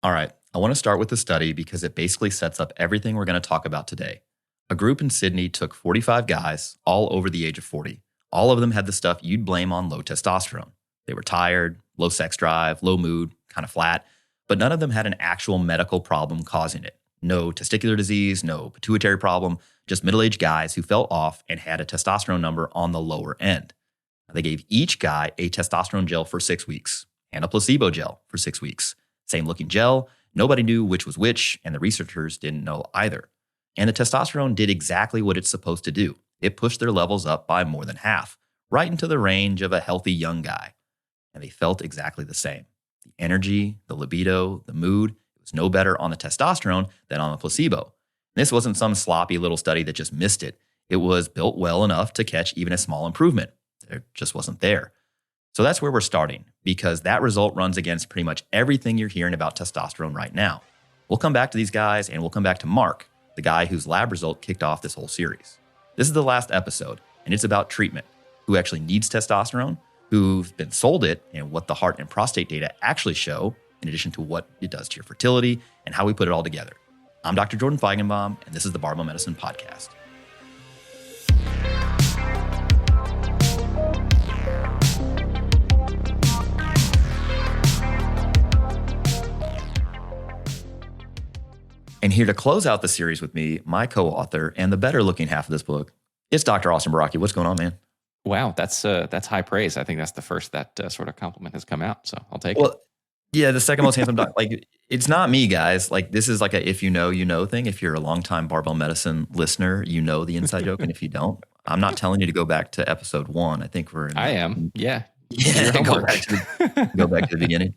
All right, I want to start with the study because it basically sets up everything we're going to talk about today. A group in Sydney took 45 guys, all over the age of 40. All of them had the stuff you'd blame on low testosterone. They were tired, low sex drive, low mood, kind of flat, but none of them had an actual medical problem causing it. No testicular disease, no pituitary problem, just middle-aged guys who fell off and had a testosterone number on the lower end. They gave each guy a testosterone gel for 6 weeks and a placebo gel for 6 weeks. Same looking gel, nobody knew which was which, and the researchers didn't know either. And the testosterone did exactly what it's supposed to do. It pushed their levels up by more than half, right into the range of a healthy young guy. And they felt exactly the same. The energy, the libido, the mood, it was no better on the testosterone than on the placebo. This wasn't some sloppy little study that just missed it. It was built well enough to catch even a small improvement. It just wasn't there. So that's where we're starting, because that result runs against pretty much everything you're hearing about testosterone right now. We'll come back to these guys, and we'll come back to Mark, the guy whose lab result kicked off this whole series. This is the last episode, and it's about treatment, who actually needs testosterone, who's been sold it, and what the heart and prostate data actually show, in addition to what it does to your fertility, and how we put it all together. I'm Dr. Jordan Feigenbaum, and this is the Barbell Medicine Podcast. And here to close out the series with me, my co-author and the better looking half of this book, it's Dr. Austin Baraki. What's going on, man? Wow, that's high praise. I think that's the first that sort of compliment has come out, so I'll take it. Well, yeah, the second most handsome doc. Like, it's not me, guys. Like, this is like a if you know, you know thing. If you're a longtime Barbell Medicine listener, you know the inside joke. And if you don't, I'm not telling you to go back to episode 1. I think we're in I am. Yeah. go back to the beginning.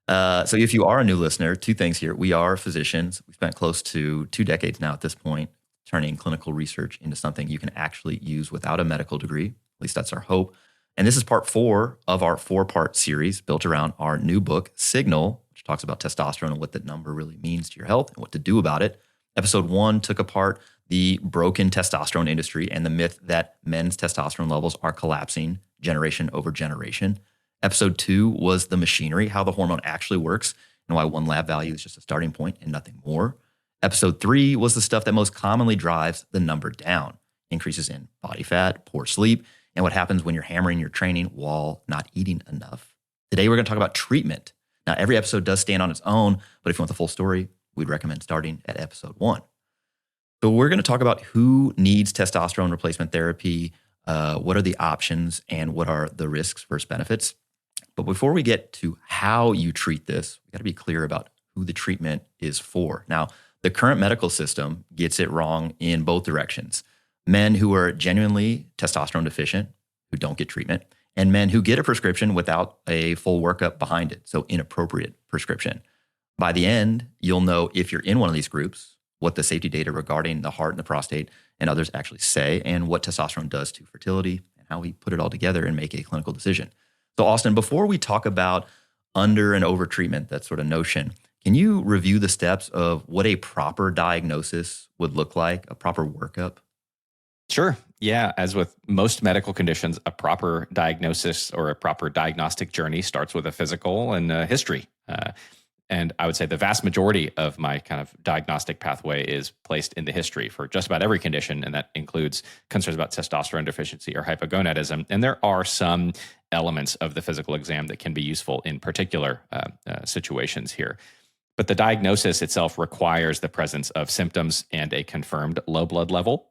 So if you are a new listener, 2 things here. We are physicians. We spent close to 2 decades now at this point, turning clinical research into something you can actually use without a medical degree. At least that's our hope. And this is part 4 of our 4-part series built around our new book, Signal, which talks about testosterone and what that number really means to your health and what to do about it. Episode 1 took apart the broken testosterone industry and the myth that men's testosterone levels are collapsing generation over generation. Episode 2 was the machinery, how the hormone actually works, and why one lab value is just a starting point and nothing more. Episode 3 was the stuff that most commonly drives the number down. Increases in body fat, poor sleep, and what happens when you're hammering your training while not eating enough. Today, we're going to talk about treatment. Now, every episode does stand on its own, but if you want the full story, we'd recommend starting at episode 1. So we're going to talk about who needs testosterone replacement therapy, what are the options, and what are the risks versus benefits. But before we get to how you treat this, we got to be clear about who the treatment is for. Now, the current medical system gets it wrong in both directions. Men who are genuinely testosterone deficient, who don't get treatment, and men who get a prescription without a full workup behind it, so inappropriate prescription. By the end, you'll know if you're in one of these groups, what the safety data regarding the heart and the prostate and others actually say, and what testosterone does to fertility, and how we put it all together and make a clinical decision. So Austin, before we talk about under and over treatment, that sort of notion, can you review the steps of what a proper diagnosis would look like, a proper workup? Sure. Yeah. As with most medical conditions, a proper diagnosis or a proper diagnostic journey starts with a physical and a history. And I would say the vast majority of my kind of diagnostic pathway is placed in the history for just about every condition, and that includes concerns about testosterone deficiency or hypogonadism. And there are some elements of the physical exam that can be useful in particular situations here. But the diagnosis itself requires the presence of symptoms and a confirmed low blood level.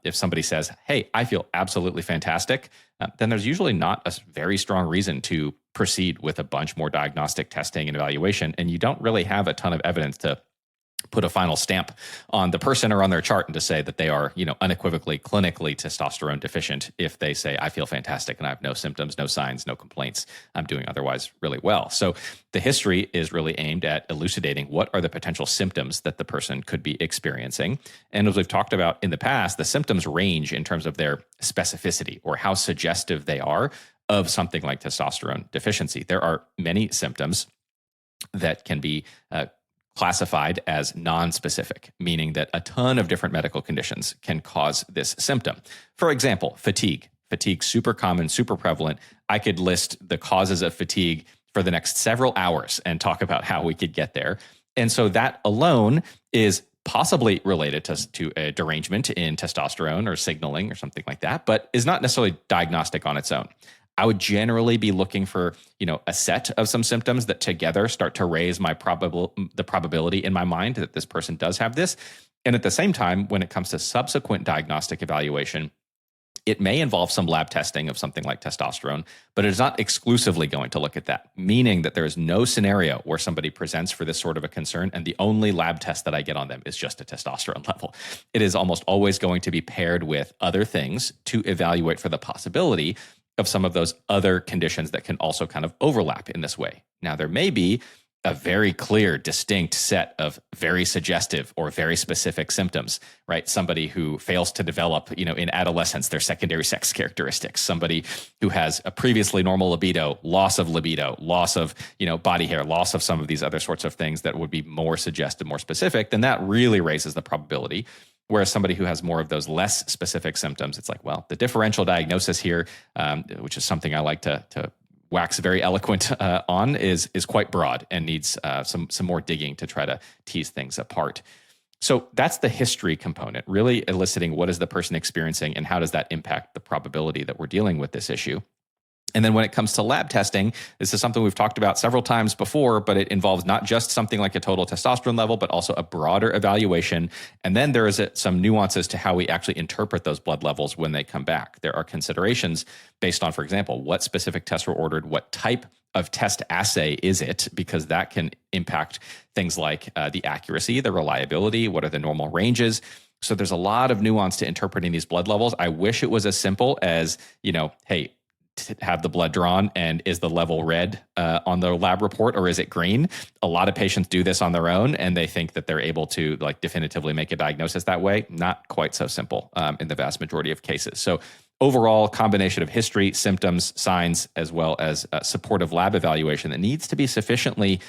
If somebody says, hey, I feel absolutely fantastic, then there's usually not a very strong reason to proceed with a bunch more diagnostic testing and evaluation. And you don't really have a ton of evidence to put a final stamp on the person or on their chart and to say that they are, unequivocally, clinically testosterone deficient if they say, I feel fantastic and I have no symptoms, no signs, no complaints. I'm doing otherwise really well. So the history is really aimed at elucidating what are the potential symptoms that the person could be experiencing. And as we've talked about in the past, the symptoms range in terms of their specificity or how suggestive they are of something like testosterone deficiency. There are many symptoms that can be classified as non-specific, meaning that a ton of different medical conditions can cause this symptom. For example, fatigue. Fatigue, super common, super prevalent. I could list the causes of fatigue for the next several hours and talk about how we could get there. And so that alone is possibly related to a derangement in testosterone or signaling or something like that, but is not necessarily diagnostic on its own. I would generally be looking for, a set of some symptoms that together start to raise the probability in my mind that this person does have this. And at the same time, when it comes to subsequent diagnostic evaluation, it may involve some lab testing of something like testosterone, but it is not exclusively going to look at that, meaning that there is no scenario where somebody presents for this sort of a concern and the only lab test that I get on them is just a testosterone level. It is almost always going to be paired with other things to evaluate for the possibility of some of those other conditions that can also kind of overlap in this way. Now, there may be a very clear, distinct set of very suggestive or very specific symptoms, right? Somebody who fails to develop, in adolescence, their secondary sex characteristics, somebody who has a previously normal libido, loss of body hair, loss of some of these other sorts of things that would be more suggestive, more specific, then that really raises the probability. Whereas somebody who has more of those less specific symptoms, it's like, well, the differential diagnosis here, which is something I like to wax very eloquent on, is quite broad and needs some more digging to try to tease things apart. So that's the history component, really eliciting what is the person experiencing and how does that impact the probability that we're dealing with this issue. And then when it comes to lab testing, this is something we've talked about several times before, but it involves not just something like a total testosterone level, but also a broader evaluation. And then there is some nuances to how we actually interpret those blood levels when they come back. There are considerations based on, for example, what specific tests were ordered, what type of test assay is it, because that can impact things like the accuracy, the reliability, what are the normal ranges. So there's a lot of nuance to interpreting these blood levels. I wish it was as simple as, hey, have the blood drawn and is the level red on the lab report or is it green? A lot of patients do this on their own and they think that they're able to definitively make a diagnosis that way. Not quite so simple in the vast majority of cases. So overall combination of history, symptoms, signs, as well as supportive lab evaluation that needs to be sufficiently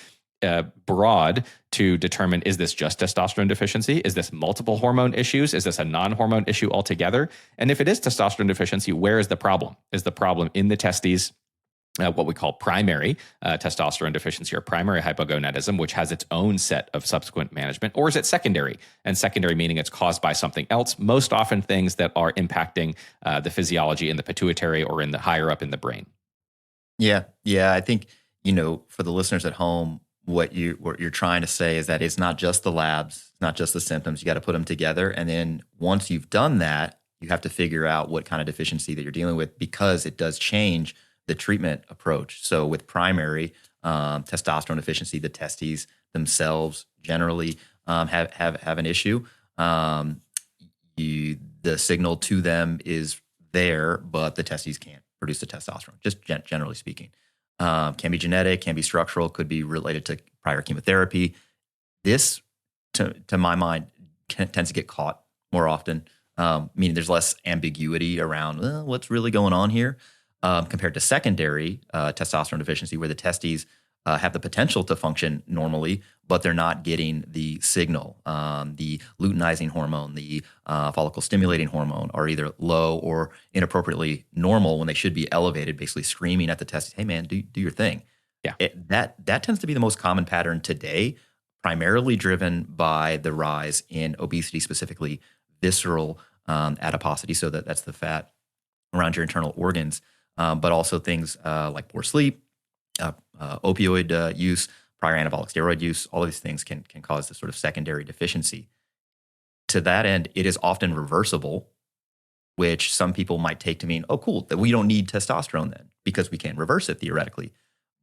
broad to determine, is this just testosterone deficiency? Is this multiple hormone issues? Is this a non-hormone issue altogether? And if it is testosterone deficiency, where is the problem? Is the problem in the testes, what we call primary testosterone deficiency or primary hypogonadism, which has its own set of subsequent management, or is it secondary? And secondary meaning it's caused by something else, most often things that are impacting the physiology in the pituitary or in the higher up in the brain. Yeah. I think, for the listeners at home, what you're trying to say is that it's not just the labs, it's not just the symptoms. You got to put them together. And then once you've done that, you have to figure out what kind of deficiency that you're dealing with, because it does change the treatment approach. So with primary testosterone deficiency, the testes themselves generally have an issue. The signal to them is there, but the testes can't produce the testosterone, just generally speaking. Can be genetic, can be structural, could be related to prior chemotherapy. This, to my mind, tends to get caught more often, meaning there's less ambiguity around what's really going on here, compared to secondary testosterone deficiency, where the testes have the potential to function normally, but they're not getting the signal. The luteinizing hormone, the follicle stimulating hormone are either low or inappropriately normal when they should be elevated, basically screaming at the testes, hey man, do your thing. Yeah. That tends to be the most common pattern today, primarily driven by the rise in obesity, specifically visceral adiposity. So that's the fat around your internal organs, but also things like poor sleep, opioid use, prior anabolic steroid use. All of these things can cause this sort of secondary deficiency. To that end, it is often reversible, which some people might take to mean, oh, cool, that we don't need testosterone then because we can reverse it theoretically.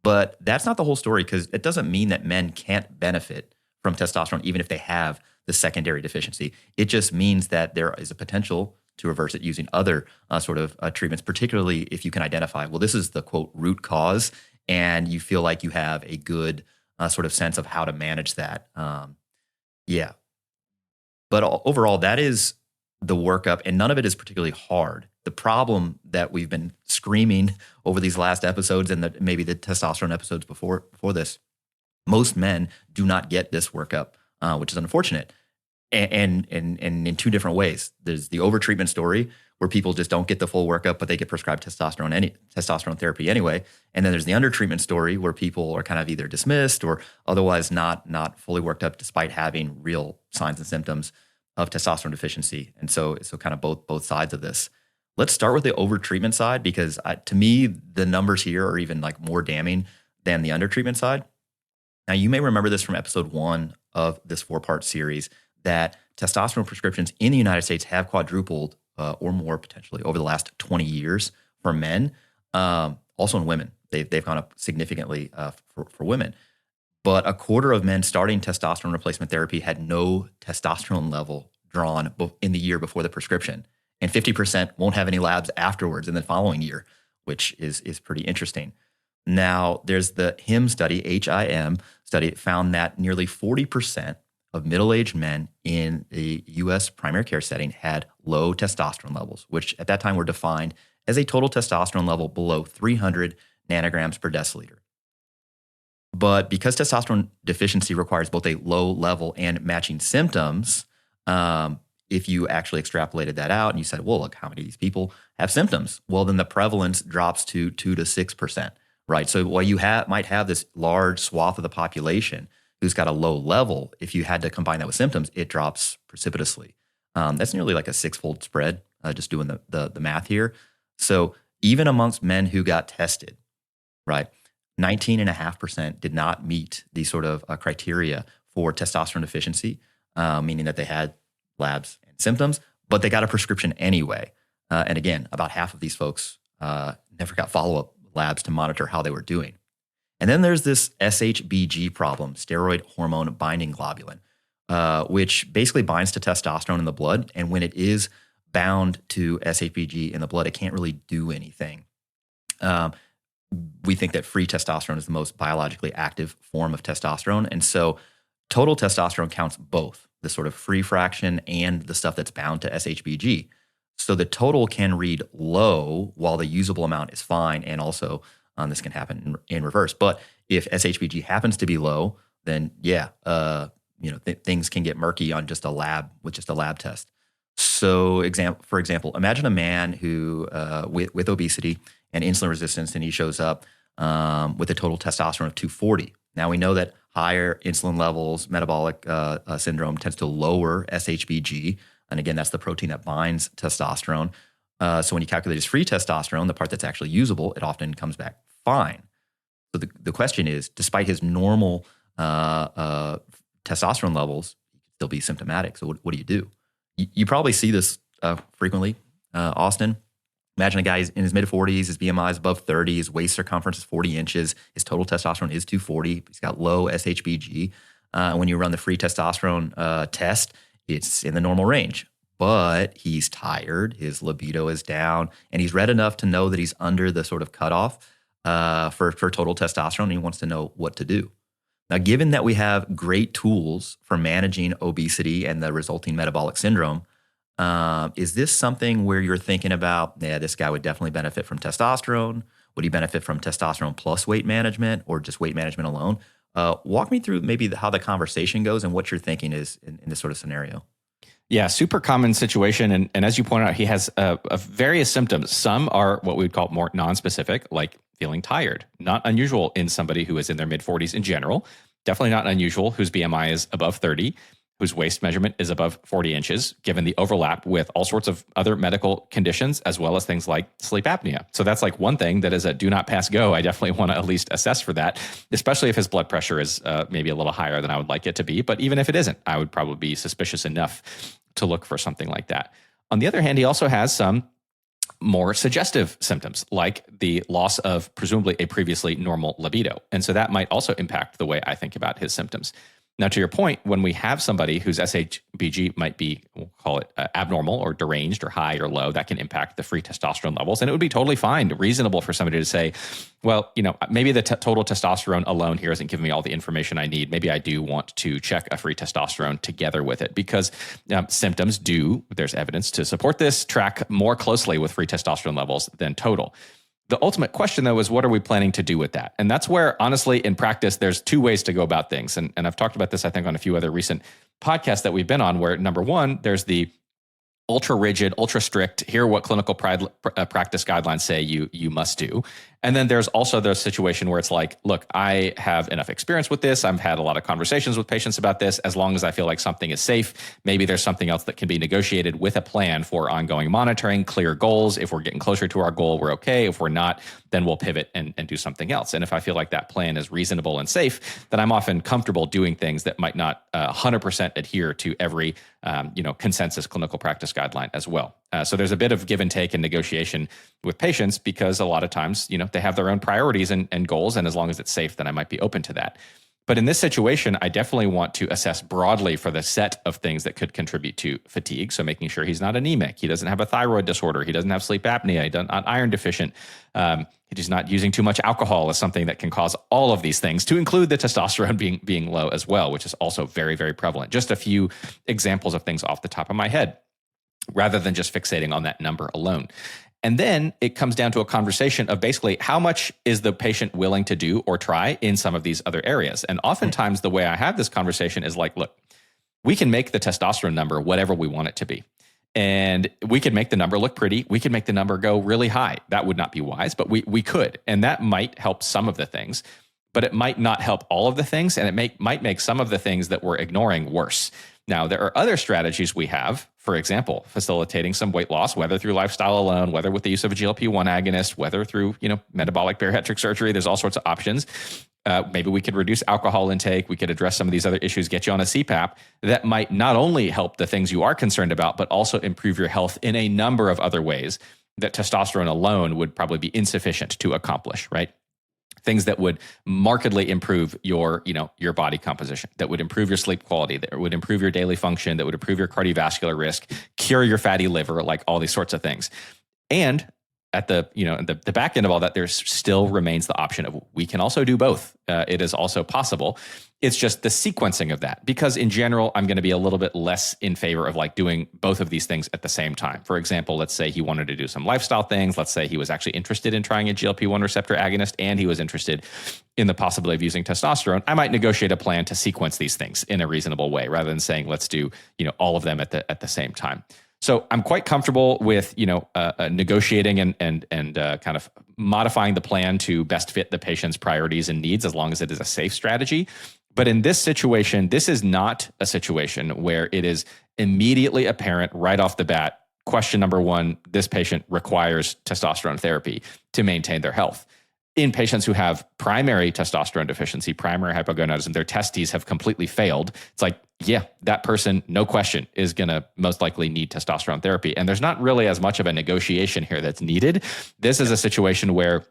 But that's not the whole story, because it doesn't mean that men can't benefit from testosterone even if they have the secondary deficiency. It just means that there is a potential to reverse it using other sort of treatments, particularly if you can identify, well, this is the, quote, root cause, and you feel like you have a good sort of sense of how to manage that. But overall, that is the workup, and none of it is particularly hard. The problem that we've been screaming over these last episodes and maybe the testosterone episodes before this, most men do not get this workup, which is unfortunate. and in two different ways. There's the overtreatment story where people just don't get the full workup, but they get prescribed testosterone therapy anyway. And then there's the undertreatment story where people are kind of either dismissed or otherwise not fully worked up despite having real signs and symptoms of testosterone deficiency. And so kind of both sides of this. Let's start with the overtreatment side because to me, the numbers here are even like more damning than the undertreatment side. Now, you may remember this from episode 1 of this 4-part series that testosterone prescriptions in the United States have quadrupled or more potentially over the last 20 years for men, also in women. They've gone up significantly for women. But a quarter of men starting testosterone replacement therapy had no testosterone level drawn in the year before the prescription. And 50% won't have any labs afterwards in the following year, which is pretty interesting. Now, there's the HIM study, HIM study, found that nearly 40% of middle-aged men in the U.S. primary care setting had low testosterone levels, which at that time were defined as a total testosterone level below 300 nanograms per deciliter. But because testosterone deficiency requires both a low level and matching symptoms, if you actually extrapolated that out and you said, well, look, how many of these people have symptoms? Well, then the prevalence drops to 2 to 6%, right? So while you might have this large swath of the population who's got a low level, if you had to combine that with symptoms, it drops precipitously. That's nearly like a 6-fold spread, just doing the math here. So even amongst men who got tested, right, 19.5% did not meet the sort of criteria for testosterone deficiency, meaning that they had labs and symptoms, but they got a prescription anyway. And again, about half of these folks never got follow-up labs to monitor how they were doing. And then there's this SHBG problem, steroid hormone binding globulin, which basically binds to testosterone in the blood. And when it is bound to SHBG in the blood, it can't really do anything. We think that free testosterone is the most biologically active form of testosterone. And so total testosterone counts both the sort of free fraction and the stuff that's bound to SHBG. So the total can read low while the usable amount is fine. And also this can happen in reverse. But if SHBG happens to be low, then things can get murky on just a lab test. So for example, imagine a man who with obesity and insulin resistance, and he shows up with a total testosterone of 240. Now we know that higher insulin levels, metabolic syndrome tends to lower SHBG. And again, that's the protein that binds testosterone. So when you calculate his free testosterone, the part that's actually usable, it often comes back fine. So the question is, despite his normal testosterone levels, he can still be symptomatic. So what do you do? You probably see this frequently, Austin. Imagine a guy in his mid-40s, his BMI is above 30, his waist circumference is 40 inches, his total testosterone is 240, he's got low SHBG. When you run the free testosterone test, it's in the normal range. But he's tired, his libido is down, and he's read enough to know that he's under the sort of cutoff for total testosterone, and he wants to know what to do. Now, given that we have great tools for managing obesity and the resulting metabolic syndrome, is this something where you're thinking about, this guy would definitely benefit from testosterone? Would he benefit from testosterone plus weight management or just weight management alone? Walk me through maybe how the conversation goes and what your thinking is in this sort of scenario. Yeah, super common situation. And as you point out, he has various symptoms. Some are what we would call more nonspecific, like feeling tired. Not unusual in somebody who is in their mid-40s in general. Definitely not unusual whose BMI is above 30, whose waist measurement is above 40 inches, given the overlap with all sorts of other medical conditions, as well as things like sleep apnea. So that's like one thing that is a do not pass go. I definitely want to at least assess for that, especially if his blood pressure is maybe a little higher than I would like it to be. But even if it isn't, I would probably be suspicious enough to look for something like that. On the other hand, he also has some more suggestive symptoms, like the loss of presumably a previously normal libido. And so that might also impact the way I think about his symptoms. Now, to your point, when we have somebody whose SHBG might be, we'll call it abnormal or deranged or high or low, that can impact the free testosterone levels. And it would be totally fine, reasonable for somebody to say, well, maybe the total testosterone alone here isn't giving me all the information I need. Maybe I do want to check a free testosterone together with it, because symptoms do, there's evidence to support this, track more closely with free testosterone levels than total. The ultimate question, though, is what are we planning to do with that? And that's where, honestly, in practice, there's two ways to go about things. And I've talked about this, I think, on a few other recent podcasts that we've been on, where number one, there's the ultra rigid, ultra strict, here are what clinical practice guidelines say you must do. And then there's also the situation where it's like, look, I have enough experience with this. I've had a lot of conversations with patients about this. As long as I feel like something is safe, maybe there's something else that can be negotiated with a plan for ongoing monitoring, clear goals. If we're getting closer to our goal, we're okay. If we're not, then we'll pivot and do something else. And if I feel like that plan is reasonable and safe, then I'm often comfortable doing things that might not 100% adhere to every consensus clinical practice guideline as well. So there's a bit of give and take and negotiation with patients, because a lot of times, they have their own priorities and goals. And as long as it's safe, then I might be open to that. But in this situation, I definitely want to assess broadly for the set of things that could contribute to fatigue. So making sure he's not anemic, he doesn't have a thyroid disorder, he doesn't have sleep apnea, he's not iron deficient, he's not using too much alcohol as something that can cause all of these things, to include the testosterone being low as well, which is also very, very prevalent. Just a few examples of things off the top of my head, rather than just fixating on that number alone. And then it comes down to a conversation of basically how much is the patient willing to do or try in some of these other areas. And oftentimes the way I have this conversation is like, look, we can make the testosterone number whatever we want it to be. And we could make the number look pretty. We could make the number go really high. That would not be wise, but we could. And that might help some of the things, but it might not help all of the things. And it might make some of the things that we're ignoring worse. Now, there are other strategies we have, for example, facilitating some weight loss, whether through lifestyle alone, whether with the use of a GLP-1 agonist, whether through, metabolic bariatric surgery. There's all sorts of options. Maybe we could reduce alcohol intake. We could address some of these other issues, get you on a CPAP that might not only help the things you are concerned about, but also improve your health in a number of other ways that testosterone alone would probably be insufficient to accomplish, right? Things that would markedly improve your body composition, that would improve your sleep quality, that would improve your daily function, that would improve your cardiovascular risk, cure your fatty liver, like all these sorts of things. And at the back end of all that, there still remains the option of we can also do both. It is also possible. It's just the sequencing of that, because in general, I'm going to be a little bit less in favor of like doing both of these things at the same time. For example, let's say he wanted to do some lifestyle things. Let's say he was actually interested in trying a GLP-1 receptor agonist, and he was interested in the possibility of using testosterone. I might negotiate a plan to sequence these things in a reasonable way, rather than saying, let's do, all of them at the same time. So I'm quite comfortable with, negotiating and kind of modifying the plan to best fit the patient's priorities and needs, as long as it is a safe strategy. But in this situation, this is not a situation where it is immediately apparent right off the bat. Question number one, this patient requires testosterone therapy to maintain their health. In patients who have primary testosterone deficiency, primary hypogonadism, their testes have completely failed. It's like, yeah, that person, no question, is going to most likely need testosterone therapy. And there's not really as much of a negotiation here that's needed. This is a situation where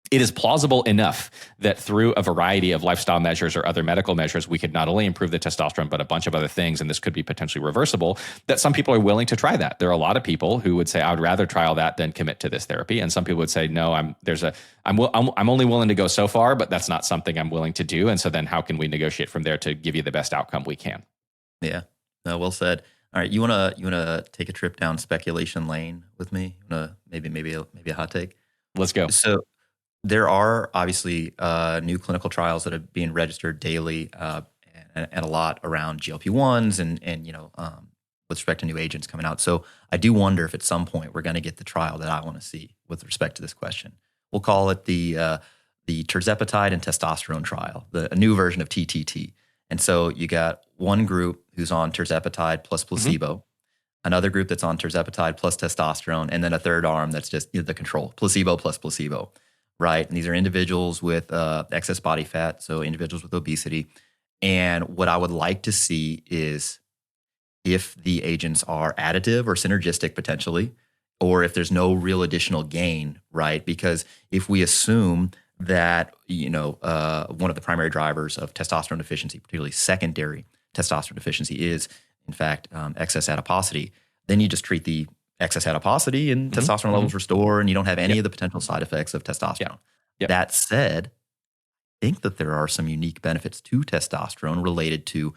it is plausible enough that through a variety of lifestyle measures or other medical measures, we could not only improve the testosterone, but a bunch of other things, and this could be potentially reversible, that some people are willing to try that. There are a lot of people who would say, I would rather try all that than commit to this therapy. And some people would say, no, I'm only willing to go so far, but that's not something I'm willing to do. And so then how can we negotiate from there to give you the best outcome we can? Yeah, no, well said. All right, you wanna take a trip down speculation lane with me? Maybe a hot take? Let's go. So there are obviously new clinical trials that are being registered daily, and a lot around GLP-1s and with respect to new agents coming out. So I do wonder if at some point we're going to get the trial that I want to see with respect to this question. We'll call it the tirzepatide and testosterone trial, a new version of TTT. And so you got one group who's on tirzepatide plus placebo, another group that's on tirzepatide plus testosterone, and then a third arm that's just the control, placebo plus placebo. Right. And these are individuals with excess body fat, so individuals with obesity. And what I would like to see is if the agents are additive or synergistic potentially, or if there's no real additional gain, right? Because if we assume that, one of the primary drivers of testosterone deficiency, particularly secondary testosterone deficiency, is in fact excess adiposity, then you just treat the excess adiposity and testosterone levels restore, and you don't have any of the potential side effects of testosterone. That said, I think that there are some unique benefits to testosterone related to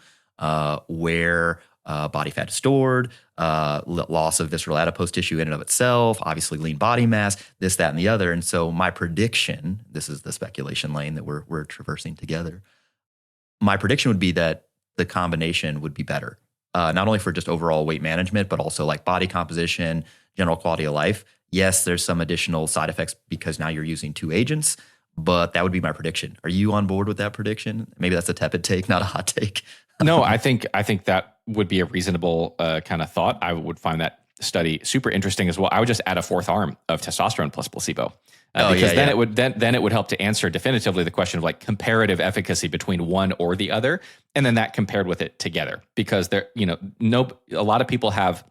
where body fat is stored, loss of visceral adipose tissue in and of itself, obviously lean body mass, this, that, and the other. And so my prediction, this is the speculation lane that we're traversing together. My prediction would be that the combination would be better, not only for just overall weight management, but also like body composition, general quality of life. Yes, there's some additional side effects because now you're using two agents, but that would be my prediction. Are you on board with that prediction? Maybe that's a tepid take, not a hot take. No, I think that would be a reasonable kind of thought. I would find that study super interesting as well. I would just add a fourth arm of testosterone plus placebo. Because then it would help to answer definitively the question of like comparative efficacy between one or the other, and then that compared with it together. Because a lot of people have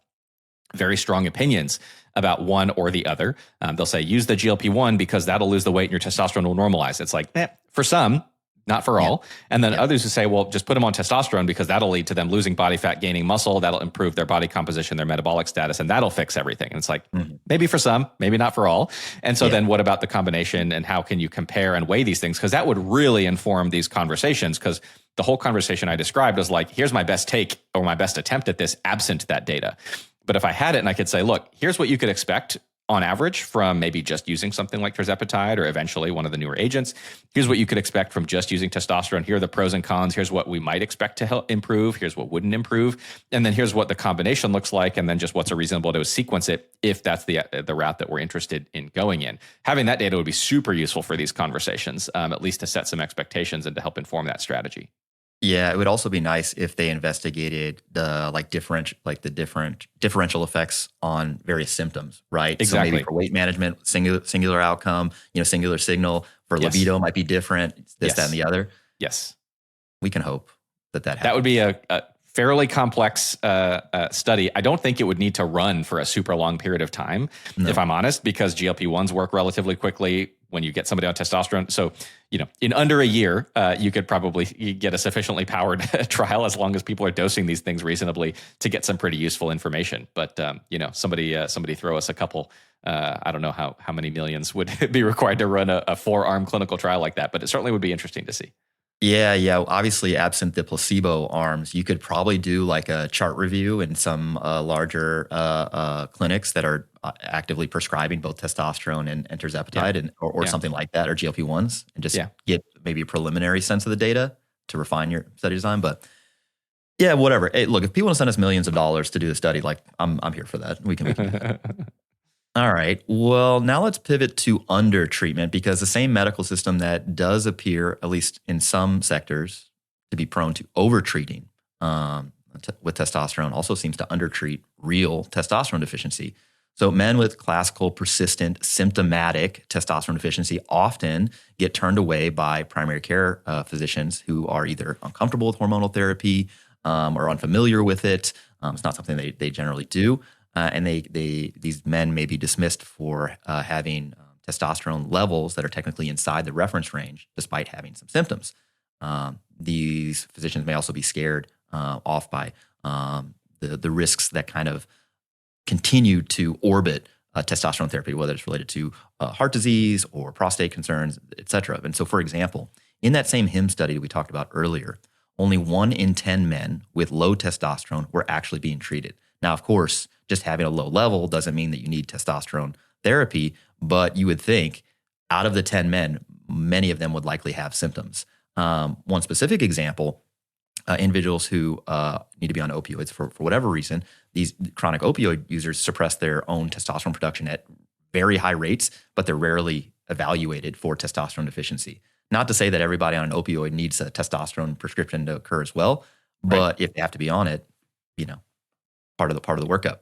very strong opinions about one or the other. They'll say use the GLP-1 because that'll lose the weight and your testosterone will normalize. It's like for some, not for all. And then others who say, well, just put them on testosterone because that'll lead to them losing body fat, gaining muscle. That'll improve their body composition, their metabolic status, and that'll fix everything. And it's like, maybe for some, maybe not for all. And so then what about the combination and how can you compare and weigh these things? Because that would really inform these conversations, because the whole conversation I described was like, here's my best take or my best attempt at this absent that data. But if I had it and I could say, look, here's what you could expect on average from maybe just using something like tirzepatide or eventually one of the newer agents. Here's what you could expect from just using testosterone. Here are the pros and cons. Here's what we might expect to help improve. Here's what wouldn't improve. And then here's what the combination looks like. And then just what's a reasonable to sequence it if that's the route that we're interested in going in. Having that data would be super useful for these conversations, at least to set some expectations and to help inform that strategy. Yeah, it would also be nice if they investigated the differential effects on various symptoms, right? Exactly. So maybe for weight management, singular outcome, singular signal. For libido might be different, that, and the other. Yes. We can hope that happens. That would be a fairly complex study. I don't think it would need to run for a super long period of time, if I'm honest, because GLP-1s work relatively quickly when you get somebody on testosterone. So, in under a year, you could probably get a sufficiently powered trial as long as people are dosing these things reasonably to get some pretty useful information. But, somebody throw us a couple, I don't know how many millions would be required to run a 4-arm clinical trial like that, but it certainly would be interesting to see. Yeah. Obviously, absent the placebo arms, you could probably do like a chart review in some larger clinics that are actively prescribing both testosterone and tirzepatide or something like that, or GLP-1s, and just get maybe a preliminary sense of the data to refine your study design. But yeah, whatever. Hey, look, if people want to send us millions of dollars to do the study, like I'm here for that. We can do that. All right. Well, now let's pivot to under treatment, because the same medical system that does appear, at least in some sectors, to be prone to over treating with testosterone also seems to undertreat real testosterone deficiency. So men with classical, persistent, symptomatic testosterone deficiency often get turned away by primary care physicians who are either uncomfortable with hormonal therapy or unfamiliar with it. It's not something they generally do. And these men may be dismissed for having testosterone levels that are technically inside the reference range, despite having some symptoms. These physicians may also be scared off by the risks that kind of continue to orbit testosterone therapy, whether it's related to heart disease or prostate concerns, et cetera. And so, for example, in that same HIM study we talked about earlier, only 1 in 10 men with low testosterone were actually being treated. Now, of course, just having a low level doesn't mean that you need testosterone therapy, but you would think out of the 10 men, many of them would likely have symptoms. One specific example, individuals who need to be on opioids for whatever reason, these chronic opioid users suppress their own testosterone production at very high rates, but they're rarely evaluated for testosterone deficiency. Not to say that everybody on an opioid needs a testosterone prescription to occur as well, but if they have to be on it, part of the workup.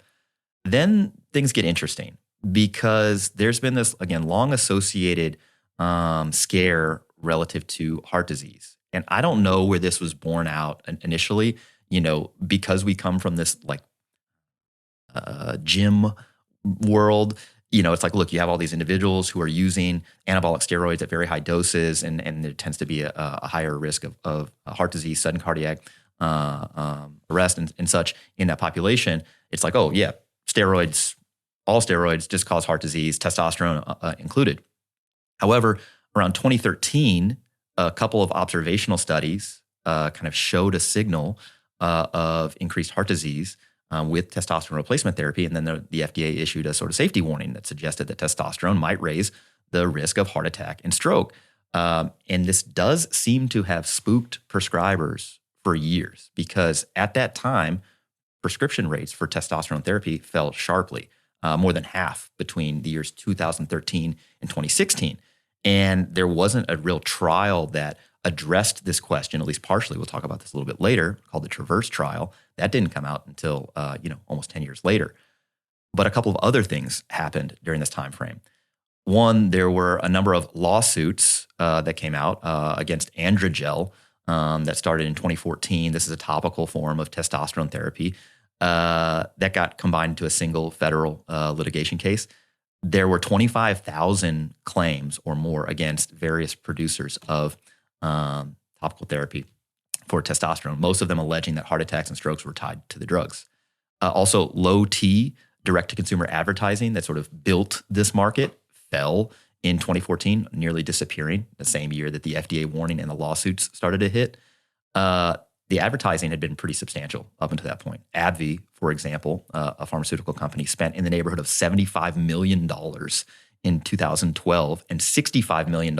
Then things get interesting, because there's been this, again, long associated scare relative to heart disease. And I don't know where this was born out initially, because we come from this like gym world. It's like, look, you have all these individuals who are using anabolic steroids at very high doses, and there tends to be a higher risk of heart disease, sudden cardiac arrest and such in that population. It's like, oh yeah, steroids, all steroids just cause heart disease, testosterone included. However, around 2013, a couple of observational studies kind of showed a signal of increased heart disease with testosterone replacement therapy. And then the FDA issued a sort of safety warning that suggested that testosterone might raise the risk of heart attack and stroke. And this does seem to have spooked prescribers for years, because at that time, prescription rates for testosterone therapy fell sharply, more than half between the years 2013 and 2016. And there wasn't a real trial that addressed this question, at least partially. We'll talk about this a little bit later, called the Traverse trial. That didn't come out until almost 10 years later. But a couple of other things happened during this time frame. One, there were a number of lawsuits that came out against Androgel that started in 2014. This is a topical form of testosterone therapy that got combined into a single federal litigation case. There were 25,000 claims or more against various producers of topical therapy for testosterone, most of them alleging that heart attacks and strokes were tied to the drugs. Also, low T direct-to-consumer advertising that sort of built this market fell in 2014, nearly disappearing the same year that the FDA warning and the lawsuits started to hit. The advertising had been pretty substantial up until that point. AbbVie, for example, a pharmaceutical company, spent in the neighborhood of $75 million in 2012 and $65 million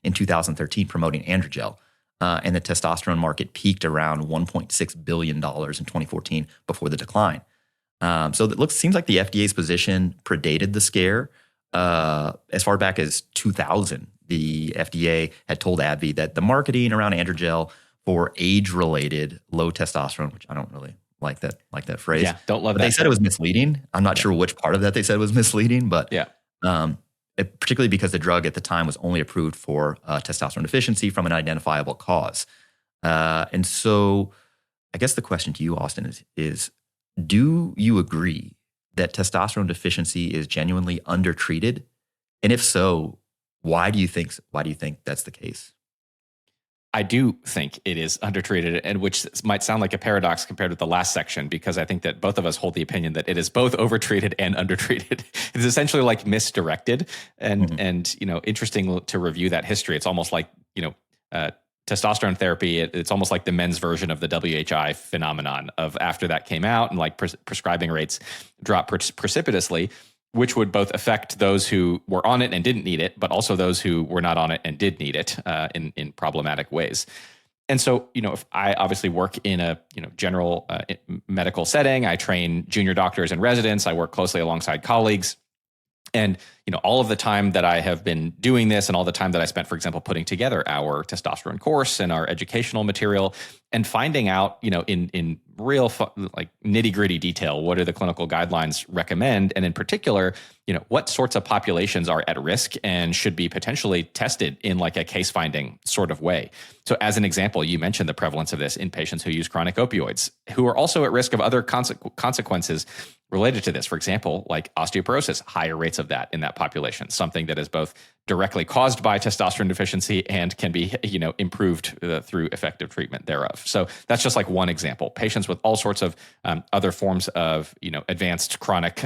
in 2013 promoting Androgel. And the testosterone market peaked around $1.6 billion in 2014 before the decline. So it seems like the FDA's position predated the scare. As far back as 2000, the FDA had told AbbVie that the marketing around Androgel for age-related low testosterone, which I don't really like that phrase. Yeah, don't love but that. They said it was misleading. I'm not sure which part of that they said was misleading, but particularly because the drug at the time was only approved for testosterone deficiency from an identifiable cause. And so I guess the question to you, Austin, is do you agree that testosterone deficiency is genuinely undertreated? And if so, why do you think that's the case? I do think it is undertreated, and which might sound like a paradox compared with the last section, because I think that both of us hold the opinion that it is both overtreated and undertreated. It's essentially like misdirected, and interesting to review that history. It's almost like testosterone therapy. It's almost like the men's version of the WHI phenomenon of after that came out, and like prescribing rates dropped precipitously, which would both affect those who were on it and didn't need it, but also those who were not on it and did need it in problematic ways. And so, if I obviously work in a general medical setting, I train junior doctors and residents, I work closely alongside colleagues. And, all of the time that I have been doing this and all the time that I spent, for example, putting together our testosterone course and our educational material and finding out, in real like nitty gritty detail, what do the clinical guidelines recommend? And in particular, what sorts of populations are at risk and should be potentially tested in like a case finding sort of way. So as an example, you mentioned the prevalence of this in patients who use chronic opioids, who are also at risk of other consequences related to this. For example, like osteoporosis, higher rates of that in that population, something that is both directly caused by testosterone deficiency and can be, improved through effective treatment thereof. So that's just like one example. Patients with all sorts of other forms of, advanced chronic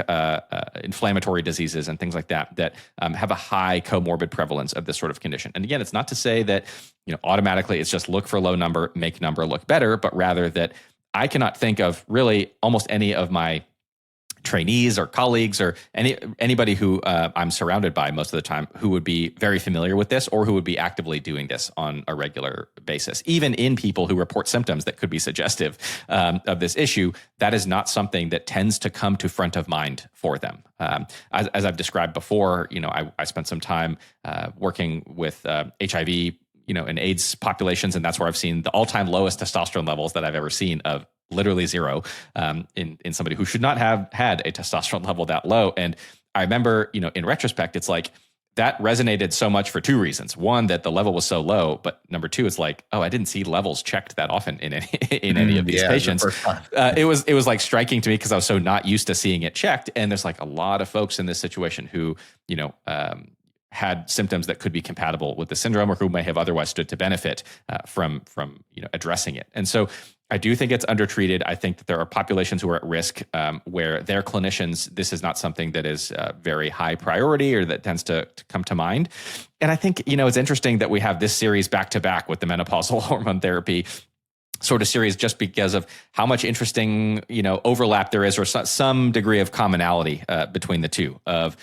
inflammatory diseases and things like that have a high comorbid prevalence of this sort of condition. And again, it's not to say that, automatically it's just look for low number, make number look better, but rather that I cannot think of really almost any of my trainees or colleagues or anybody who I'm surrounded by most of the time who would be very familiar with this or who would be actively doing this on a regular basis. Even in people who report symptoms that could be suggestive of this issue, that is not something that tends to come to front of mind for them. As I've described before, I spent some time working with HIV, and AIDS populations, and that's where I've seen the all-time lowest testosterone levels that I've ever seen of literally zero in somebody who should not have had a testosterone level that low. And I remember, in retrospect, it's like that resonated so much for two reasons. One, that the level was so low, but number two, it's like, oh, I didn't see levels checked that often in any of these patients. It was like striking to me because I was so not used to seeing it checked. And there's like a lot of folks in this situation who, had symptoms that could be compatible with the syndrome or who may have otherwise stood to benefit from addressing it. And so I do think it's undertreated. I think that there are populations who are at risk where their clinicians, this is not something that is very high priority or that tends to come to mind. And I think, it's interesting that we have this series back to back with the menopausal hormone therapy sort of series just because of how much interesting, overlap there is, or some degree of commonality between the two of,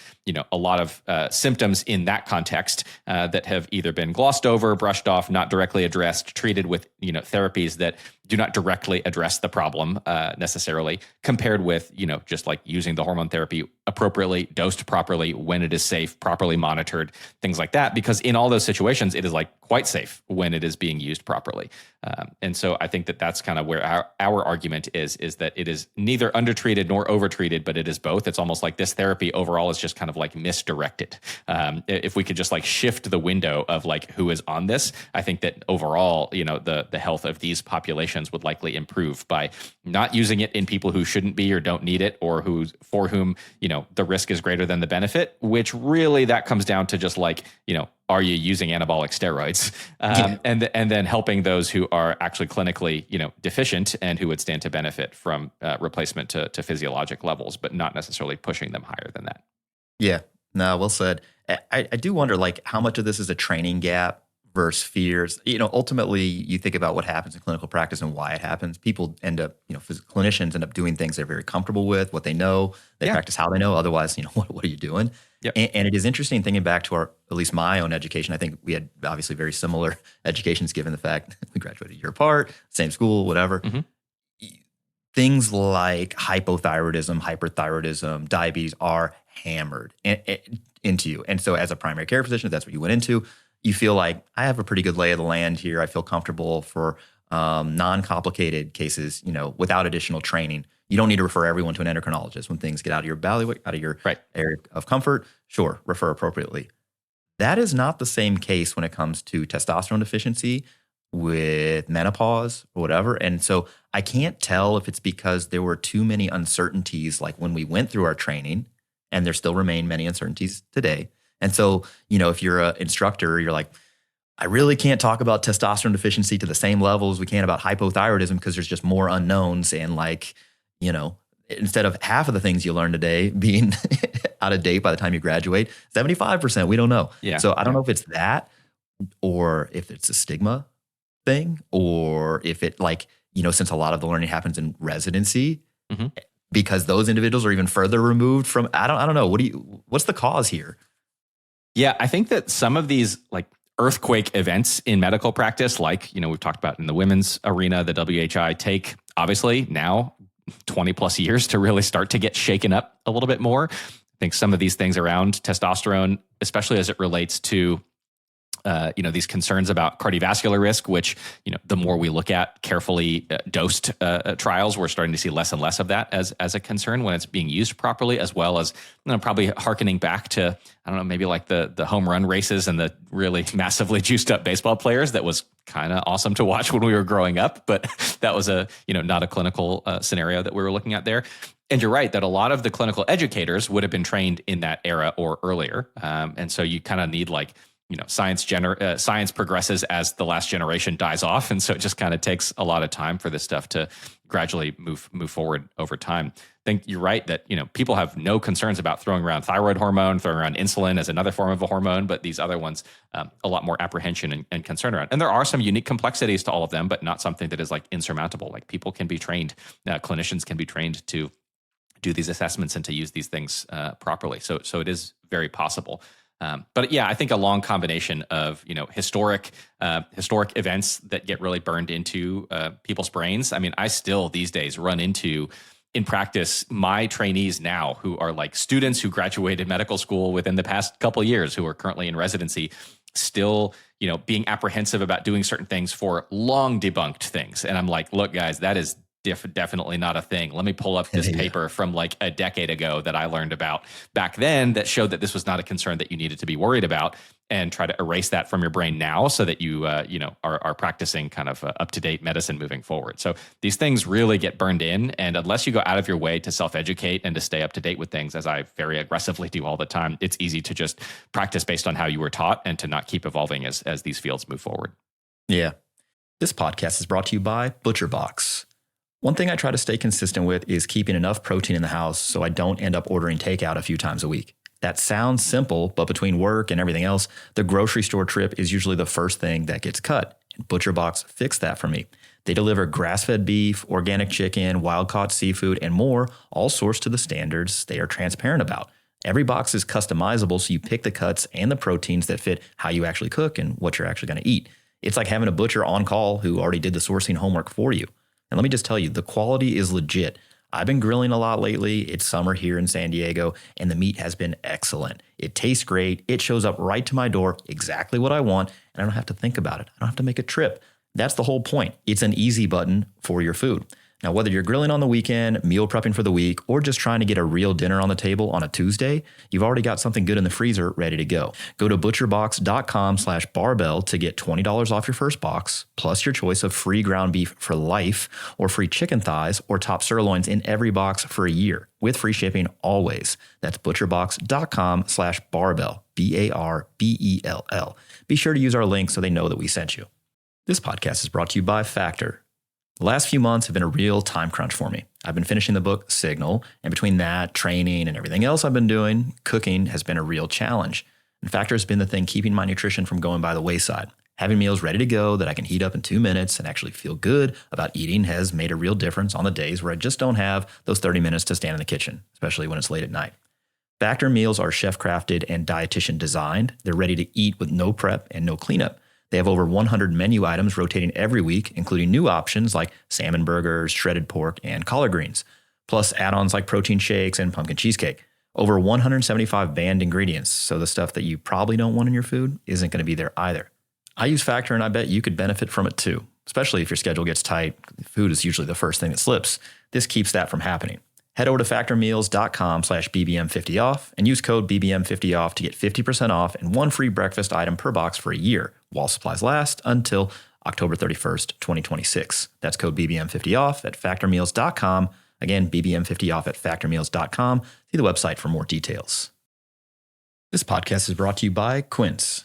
a lot of symptoms in that context that have either been glossed over, brushed off, not directly addressed, treated with, therapies that do not directly address the problem necessarily, compared with, just like using the hormone therapy appropriately, dosed properly, when it is safe, properly monitored, things like that. Because in all those situations, it is like quite safe when it is being used properly. And so I think that that's kind of where our argument is that it is neither undertreated nor overtreated, but it is both. It's almost like this therapy overall is just kind of like misdirected. If we could just like shift the window of like who is on this, I think that overall, the health of these populations would likely improve by not using it in people who shouldn't be or don't need it, or for whom, the risk is greater than the benefit, which really that comes down to just like, are you using anabolic steroids? And then helping those who are actually clinically, deficient and who would stand to benefit from replacement to physiologic levels, but not necessarily pushing them higher than that. Yeah, no, well said. I do wonder, like, how much of this is a training gap versus fears. Ultimately, you think about what happens in clinical practice and why it happens. People end up, clinicians end up doing things they're very comfortable with, what they know. They practice how they know. Otherwise, what are you doing? Yep. And it is interesting thinking back to at least my own education. I think we had obviously very similar educations, given the fact we graduated a year apart, same school, whatever. Mm-hmm. Things like hypothyroidism, hyperthyroidism, diabetes are hammered into you. And so as a primary care physician, if that's what you went into, you feel like I have a pretty good lay of the land here. I feel comfortable for non-complicated cases, without additional training. You don't need to refer everyone to an endocrinologist. When things get out of your bailiwick, out of your area of comfort, sure, refer appropriately. That is not the same case when it comes to testosterone deficiency, with menopause or whatever. And so I can't tell if it's because there were too many uncertainties, like when we went through our training, and there still remain many uncertainties today. And so, if you're an instructor, you're like, I really can't talk about testosterone deficiency to the same level as we can about hypothyroidism because there's just more unknowns. And instead of half of the things you learn today being out of date by the time you graduate, 75%, we don't know. Yeah. So I don't know if it's that, or if it's a stigma thing, or if it since a lot of the learning happens in residency, mm-hmm. because those individuals are even further removed from, I don't know. What's the cause here? Yeah, I think that some of these like earthquake events in medical practice, like, we've talked about in the women's arena, the WHI, take obviously now 20 plus years to really start to get shaken up a little bit more. I think some of these things around testosterone, especially as it relates to these concerns about cardiovascular risk, which, the more we look at carefully dosed trials, we're starting to see less and less of that as a concern when it's being used properly, as well as probably hearkening back to, I don't know, maybe like the home run races and the really massively juiced up baseball players. That was kind of awesome to watch when we were growing up, but that was not a clinical scenario that we were looking at there. And you're right that a lot of the clinical educators would have been trained in that era or earlier. And so you kind of need science progresses as the last generation dies off. And so it just kind of takes a lot of time for this stuff to gradually move forward over time. I think you're right that, people have no concerns about throwing around thyroid hormone, throwing around insulin as another form of a hormone, but these other ones, a lot more apprehension and concern around. And there are some unique complexities to all of them, but not something that is like insurmountable. Like people can be trained, clinicians can be trained to do these assessments and to use these things properly. So it is very possible. But yeah, I think a long combination of, historic events that get really burned into people's brains. I mean, I still these days run into, in practice, my trainees now who are like students who graduated medical school within the past couple of years, who are currently in residency, still, being apprehensive about doing certain things for long debunked things. And I'm like, look, guys, that is definitely not a thing. Let me pull up this paper from like a decade ago that I learned about back then that showed that this was not a concern that you needed to be worried about, and try to erase that from your brain now so that you, are practicing kind of up-to-date medicine moving forward. So these things really get burned in. And unless you go out of your way to self-educate and to stay up to date with things, as I very aggressively do all the time, it's easy to just practice based on how you were taught and to not keep evolving as these fields move forward. Yeah. This podcast is brought to you by ButcherBox. One thing I try to stay consistent with is keeping enough protein in the house so I don't end up ordering takeout a few times a week. That sounds simple, but between work and everything else, the grocery store trip is usually the first thing that gets cut. And ButcherBox fixed that for me. They deliver grass-fed beef, organic chicken, wild-caught seafood, and more, all sourced to the standards they are transparent about. Every box is customizable, so you pick the cuts and the proteins that fit how you actually cook and what you're actually going to eat. It's like having a butcher on call who already did the sourcing homework for you. And let me just tell you, the quality is legit. I've been grilling a lot lately. It's summer here in San Diego, and the meat has been excellent. It tastes great. It shows up right to my door, exactly what I want, and I don't have to think about it. I don't have to make a trip. That's the whole point. It's an easy button for your food. Now, whether you're grilling on the weekend, meal prepping for the week, or just trying to get a real dinner on the table on a Tuesday, you've already got something good in the freezer ready to go. Go to butcherbox.com/barbell to get $20 off your first box, plus your choice of free ground beef for life, or free chicken thighs or top sirloins in every box for a year, with free shipping always. That's butcherbox.com/barbell, BARBELL. Be sure to use our link so they know that we sent you. This podcast is brought to you by Factor. The last few months have been a real time crunch for me. I've been finishing the book Signal, and between that, training, and everything else I've been doing, cooking has been a real challenge. And Factor has been the thing keeping my nutrition from going by the wayside. Having meals ready to go that I can heat up in 2 minutes and actually feel good about eating has made a real difference on the days where I just don't have those 30 minutes to stand in the kitchen, especially when it's late at night. Factor meals are chef-crafted and dietitian designed. They're ready to eat with no prep and no cleanup. They have over 100 menu items rotating every week, including new options like salmon burgers, shredded pork, and collard greens, plus add-ons like protein shakes and pumpkin cheesecake. Over 175 banned ingredients, so the stuff that you probably don't want in your food isn't going to be there either. I use Factor, and I bet you could benefit from it too, especially if your schedule gets tight. Food is usually the first thing that slips. This keeps that from happening. Head over to factormeals.com/BBM50off and use code BBM50off to get 50% off and one free breakfast item per box for a year, while supplies last until October 31st, 2026. That's code BBM50off at factormeals.com. Again, BBM50off at factormeals.com. See the website for more details. This podcast is brought to you by Quince.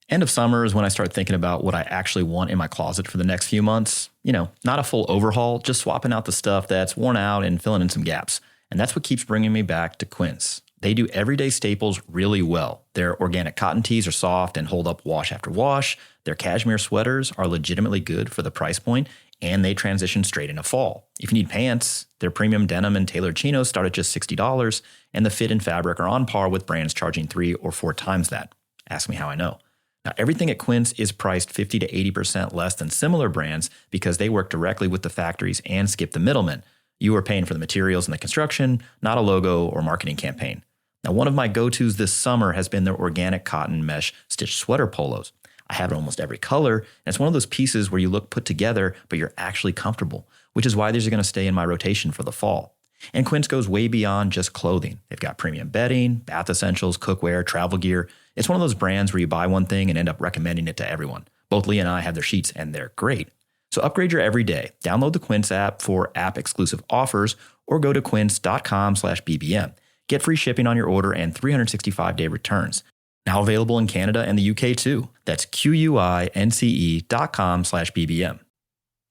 End of summer is when I start thinking about what I actually want in my closet for the next few months. You know, not a full overhaul, just swapping out the stuff that's worn out and filling in some gaps. And that's what keeps bringing me back to Quince. They do everyday staples really well. Their organic cotton tees are soft and hold up wash after wash. Their cashmere sweaters are legitimately good for the price point, and they transition straight into fall. If you need pants, their premium denim and tailored chinos start at just $60, and the fit and fabric are on par with brands charging 3 or 4 times that. Ask me how I know. Now, everything at Quince is priced 50 to 80% less than similar brands because they work directly with the factories and skip the middlemen. You are paying for the materials and the construction, not a logo or marketing campaign. Now, one of my go-tos this summer has been their organic cotton mesh stitched sweater polos. I have it almost every color, and it's one of those pieces where you look put together, but you're actually comfortable, which is why these are going to stay in my rotation for the fall. And Quince goes way beyond just clothing. They've got premium bedding, bath essentials, cookware, travel gear. It's one of those brands where you buy one thing and end up recommending it to everyone. Both Lee and I have their sheets, and they're great. So upgrade your everyday. Download the Quince app for app-exclusive offers or go to quince.com/BBM. Get free shipping on your order and 365-day returns. Now available in Canada and the UK too. That's QUINCE.com/BBM.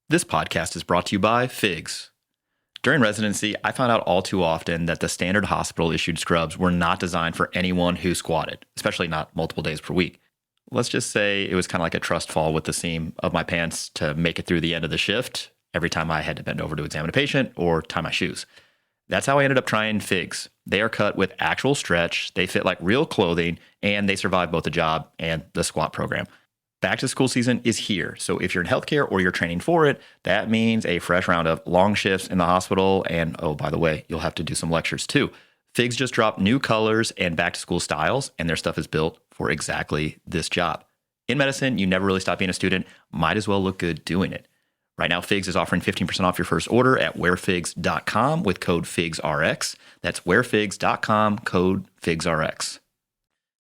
This podcast is brought to you by Figs. During residency, I found out all too often that the standard hospital-issued scrubs were not designed for anyone who squatted, especially not multiple days per week. Let's just say it was kind of like a trust fall with the seam of my pants to make it through the end of the shift every time I had to bend over to examine a patient or tie my shoes. That's how I ended up trying Figs. They are cut with actual stretch, they fit like real clothing, and they survive both the job and the squat program. Back to school season is here. So if you're in healthcare or you're training for it, that means a fresh round of long shifts in the hospital. And oh, by the way, you'll have to do some lectures too. Figs just dropped new colors and back to school styles, and their stuff is built for exactly this job. In medicine, you never really stop being a student. Might as well look good doing it. Right now, Figs is offering 15% off your first order at wearfigs.com with code FIGSRX. That's wearfigs.com, code FIGSRX.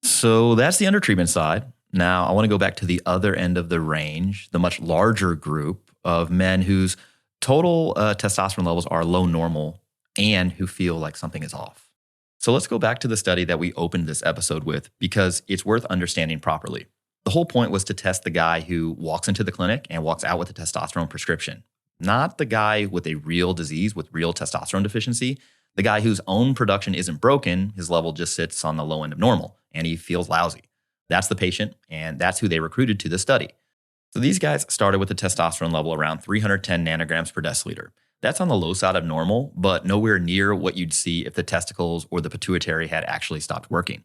So that's the undertreatment side. Now, I want to go back to the other end of the range, the much larger group of men whose total testosterone levels are low normal and who feel like something is off. So let's go back to the study that we opened this episode with because it's worth understanding properly. The whole point was to test the guy who walks into the clinic and walks out with a testosterone prescription, not the guy with a real disease with real testosterone deficiency, the guy whose own production isn't broken, his level just sits on the low end of normal, and he feels lousy. That's the patient, and that's who they recruited to the study. So these guys started with a testosterone level around 310 nanograms per deciliter. That's on the low side of normal, but nowhere near what you'd see if the testicles or the pituitary had actually stopped working.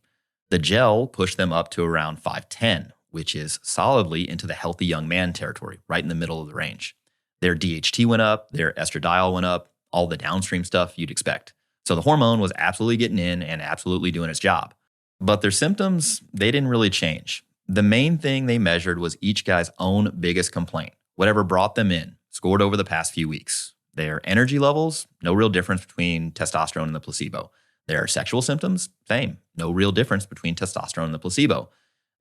The gel pushed them up to around 510, which is solidly into the healthy young man territory, right in the middle of the range. Their DHT went up, their estradiol went up, all the downstream stuff you'd expect. So the hormone was absolutely getting in and absolutely doing its job. But their symptoms, they didn't really change. The main thing they measured was each guy's own biggest complaint, whatever brought them in, scored over the past few weeks. Their energy levels, no real difference between testosterone and the placebo. Their sexual symptoms, same, no real difference between testosterone and the placebo.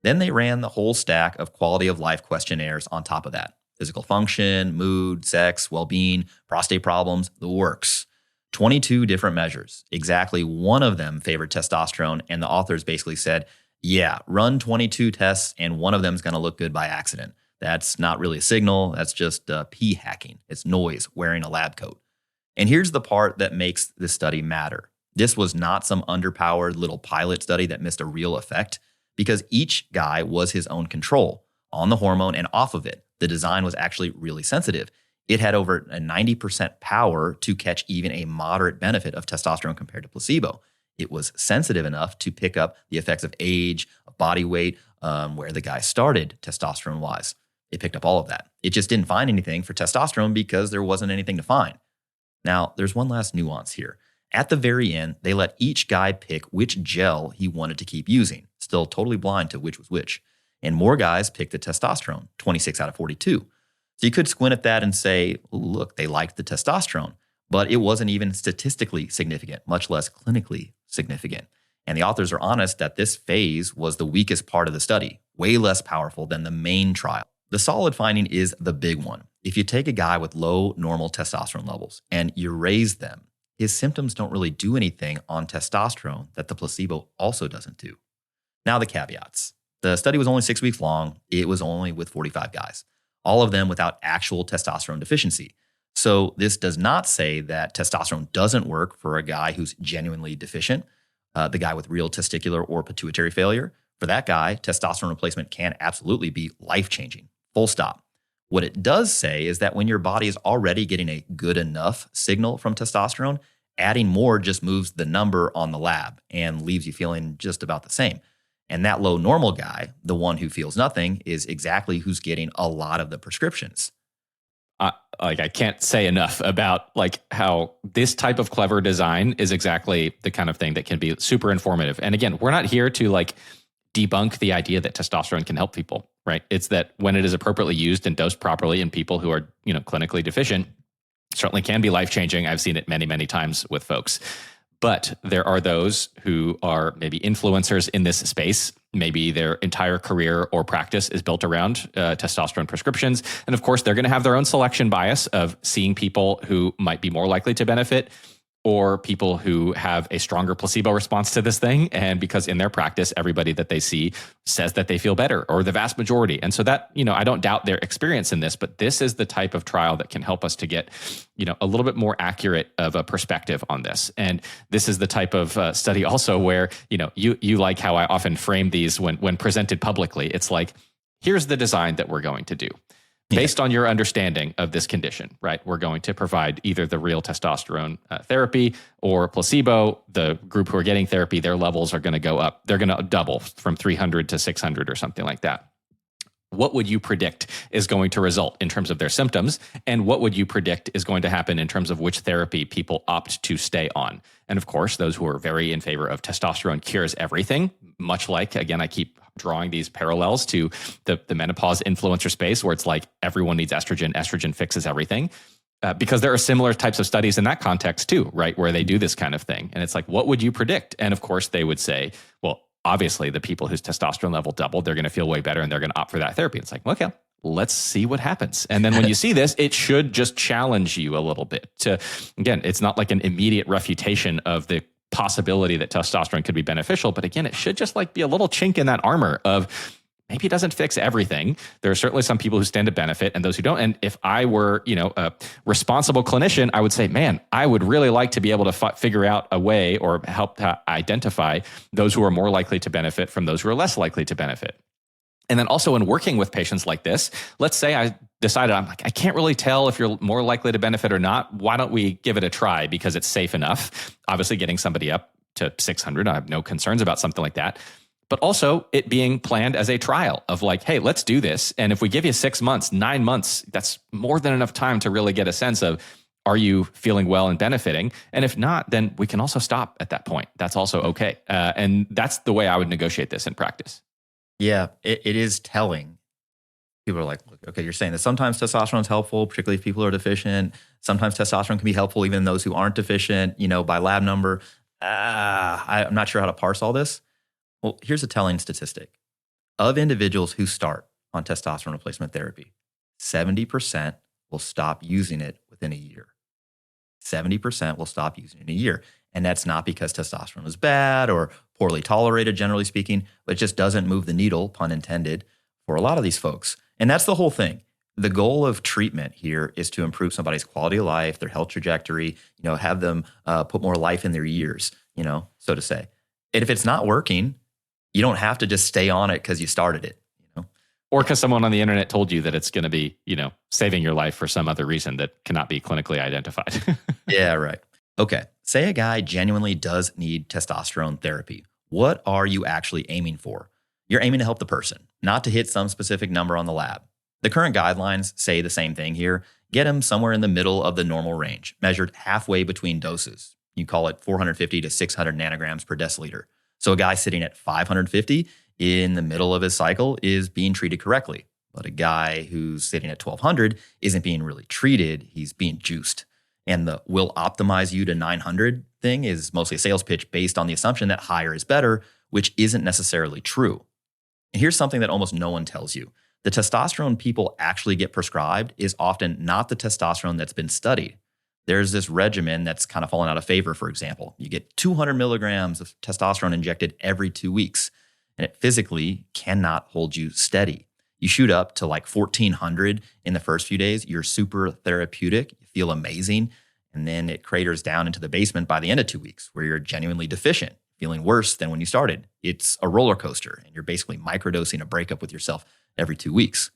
Then they ran the whole stack of quality of life questionnaires on top of that. Physical function, mood, sex, well-being, prostate problems, the works. 22 different measures. Exactly one of them favored testosterone, and the authors basically said, yeah, run 22 tests and one of them is going to look good by accident. That's not really a signal. That's just p hacking. It's noise wearing a lab coat. And here's the part that makes this study matter. This was not some underpowered little pilot study that missed a real effect, because each guy was his own control on the hormone and off of it. The design was actually really sensitive. It had over a 90% power to catch even a moderate benefit of testosterone compared to placebo. It was sensitive enough to pick up the effects of age, of body weight, where the guy started testosterone-wise. It picked up all of that. It just didn't find anything for testosterone because there wasn't anything to find. Now, there's one last nuance here. At the very end, they let each guy pick which gel he wanted to keep using, still totally blind to which was which. And more guys picked the testosterone, 26 out of 42. So you could squint at that and say, look, they liked the testosterone, but it wasn't even statistically significant, much less clinically significant. And the authors are honest that this phase was the weakest part of the study, way less powerful than the main trial. The solid finding is the big one. If you take a guy with low normal testosterone levels and you raise them, his symptoms don't really do anything on testosterone that the placebo also doesn't do. Now the caveats. The study was only 6 weeks long. It was only with 45 guys, all of them without actual testosterone deficiency. So this does not say that testosterone doesn't work for a guy who's genuinely deficient, the guy with real testicular or pituitary failure. For that guy, testosterone replacement can absolutely be life-changing, full stop. What it does say is that when your body is already getting a good enough signal from testosterone, adding more just moves the number on the lab and leaves you feeling just about the same. And that low normal guy, the one who feels nothing, is exactly who's getting a lot of the prescriptions. I can't say enough about how this type of clever design is exactly the kind of thing that can be super informative. And again, we're not here to debunk the idea that testosterone can help people, right? It's that when it is appropriately used and dosed properly in people who are, clinically deficient, certainly can be life-changing. I've seen it many, many times with folks. But there are those who are maybe influencers in this space. Maybe their entire career or practice is built around testosterone prescriptions. And of course, they're going to have their own selection bias of seeing people who might be more likely to benefit or people who have a stronger placebo response to this thing. And because in their practice, everybody that they see says that they feel better, or the vast majority. And so that, I don't doubt their experience in this, but this is the type of trial that can help us to get, a little bit more accurate of a perspective on this. And this is the type of study also where, you like how I often frame these when presented publicly. It's like, here's the design that we're going to do. Based on your understanding of this condition, right? We're going to provide either the real testosterone therapy or placebo. The group who are getting therapy, their levels are going to go up. They're going to double from 300 to 600 or something like that. What would you predict is going to result in terms of their symptoms? And what would you predict is going to happen in terms of which therapy people opt to stay on? And of course, those who are very in favor of testosterone cures everything, much like, again, I keep drawing these parallels to the menopause influencer space where it's like everyone needs estrogen, estrogen fixes everything. Because there are similar types of studies in that context too, right? Where they do this kind of thing. And it's like, what would you predict? And of course, they would say, well, obviously the people whose testosterone level doubled, they're going to feel way better and they're going to opt for that therapy. It's like, okay, let's see what happens. And then when you see this, it should just challenge you a little bit to, again, it's not like an immediate refutation of the possibility that testosterone could be beneficial. But again, it should just be a little chink in that armor of maybe it doesn't fix everything. There are certainly some people who stand to benefit and those who don't. And if I were, a responsible clinician, I would say, man, I would really like to be able to figure out a way or help to identify those who are more likely to benefit from those who are less likely to benefit. And then also in working with patients like this, let's say I decided I can't really tell if you're more likely to benefit or not. Why don't we give it a try because it's safe enough? Obviously, getting somebody up to 600, I have no concerns about something like that. But also it being planned as a trial of like, hey, let's do this. And if we give you 6 months, 9 months, that's more than enough time to really get a sense of, are you feeling well and benefiting? And if not, then we can also stop at that point. That's also okay. And that's the way I would negotiate this in practice. Yeah, it is telling. People are like, okay, you're saying that sometimes testosterone is helpful, particularly if people are deficient. Sometimes testosterone can be helpful, even those who aren't deficient, by lab number. I'm not sure how to parse all this. Well, here's a telling statistic. Of individuals who start on testosterone replacement therapy, 70% will stop using it within a year. 70% will stop using it in a year. And that's not because testosterone is bad or poorly tolerated, generally speaking, but it just doesn't move the needle, pun intended, for a lot of these folks. And that's the whole thing. The goal of treatment here is to improve somebody's quality of life, their health trajectory, have them put more life in their years, so to say. And if it's not working, you don't have to just stay on it because you started it. Or because someone on the internet told you that it's going to be, saving your life for some other reason that cannot be clinically identified. Yeah, right. Okay. Say a guy genuinely does need testosterone therapy. What are you actually aiming for? You're aiming to help the person, not to hit some specific number on the lab. The current guidelines say the same thing here. Get him somewhere in the middle of the normal range, measured halfway between doses. You call it 450 to 600 nanograms per deciliter. So a guy sitting at 550 in the middle of his cycle is being treated correctly. But a guy who's sitting at 1200 isn't being really treated, he's being juiced. And the "will optimize you to 900" thing is mostly a sales pitch based on the assumption that higher is better, which isn't necessarily true. And here's something that almost no one tells you. The testosterone people actually get prescribed is often not the testosterone that's been studied. There's this regimen that's kind of fallen out of favor, for example. You get 200 milligrams of testosterone injected every 2 weeks, and it physically cannot hold you steady. You shoot up to like 1,400 in the first few days. You're super therapeutic. You feel amazing. And then it craters down into the basement by the end of 2 weeks where you're genuinely deficient, feeling worse than when you started. It's a roller coaster, and you're basically microdosing a breakup with yourself every 2 weeks.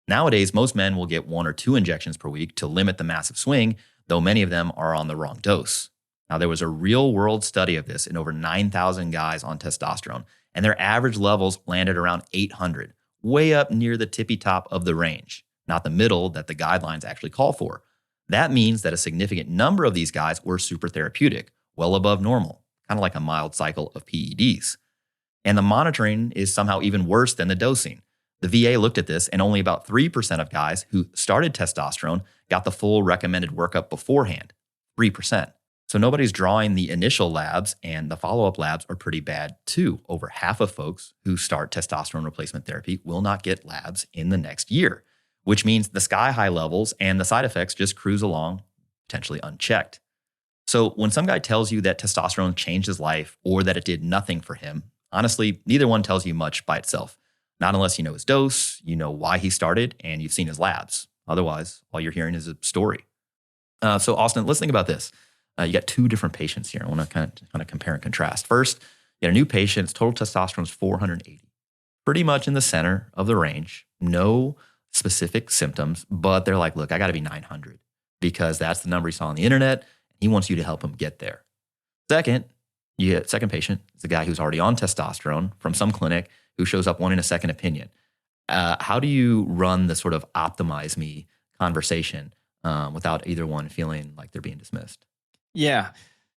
Nowadays, most men will get 1 or 2 injections per week to limit the massive swing, though many of them are on the wrong dose. Now, there was a real-world study of this in over 9,000 guys on testosterone, and their average levels landed around 800, way up near the tippy top of the range, not the middle that the guidelines actually call for. That means that a significant number of these guys were super therapeutic, well above normal, kind of like a mild cycle of PEDs. And the monitoring is somehow even worse than the dosing. The VA looked at this, and only about 3% of guys who started testosterone got the full recommended workup beforehand. 3%. So nobody's drawing the initial labs, and the follow-up labs are pretty bad too. Over half of folks who start testosterone replacement therapy will not get labs in the next year, which means the sky-high levels and the side effects just cruise along, potentially unchecked. So when some guy tells you that testosterone changed his life or that it did nothing for him, honestly, neither one tells you much by itself. Not unless you know his dose, you know why he started, and you've seen his labs. Otherwise, all you're hearing is a story. So Austin, let's think about this. You got 2 different patients here. I want to kind of compare and contrast. First, you got a new patient. Total testosterone is 480. Pretty much in the center of the range. No specific symptoms, but they're like, look, I got to be 900 because that's the number he saw on the internet. He wants you to help him get there. Second patient is a guy who's already on testosterone from some clinic who shows up wanting a second opinion. How do you run the sort of optimize me conversation without either one feeling like they're being dismissed? Yeah,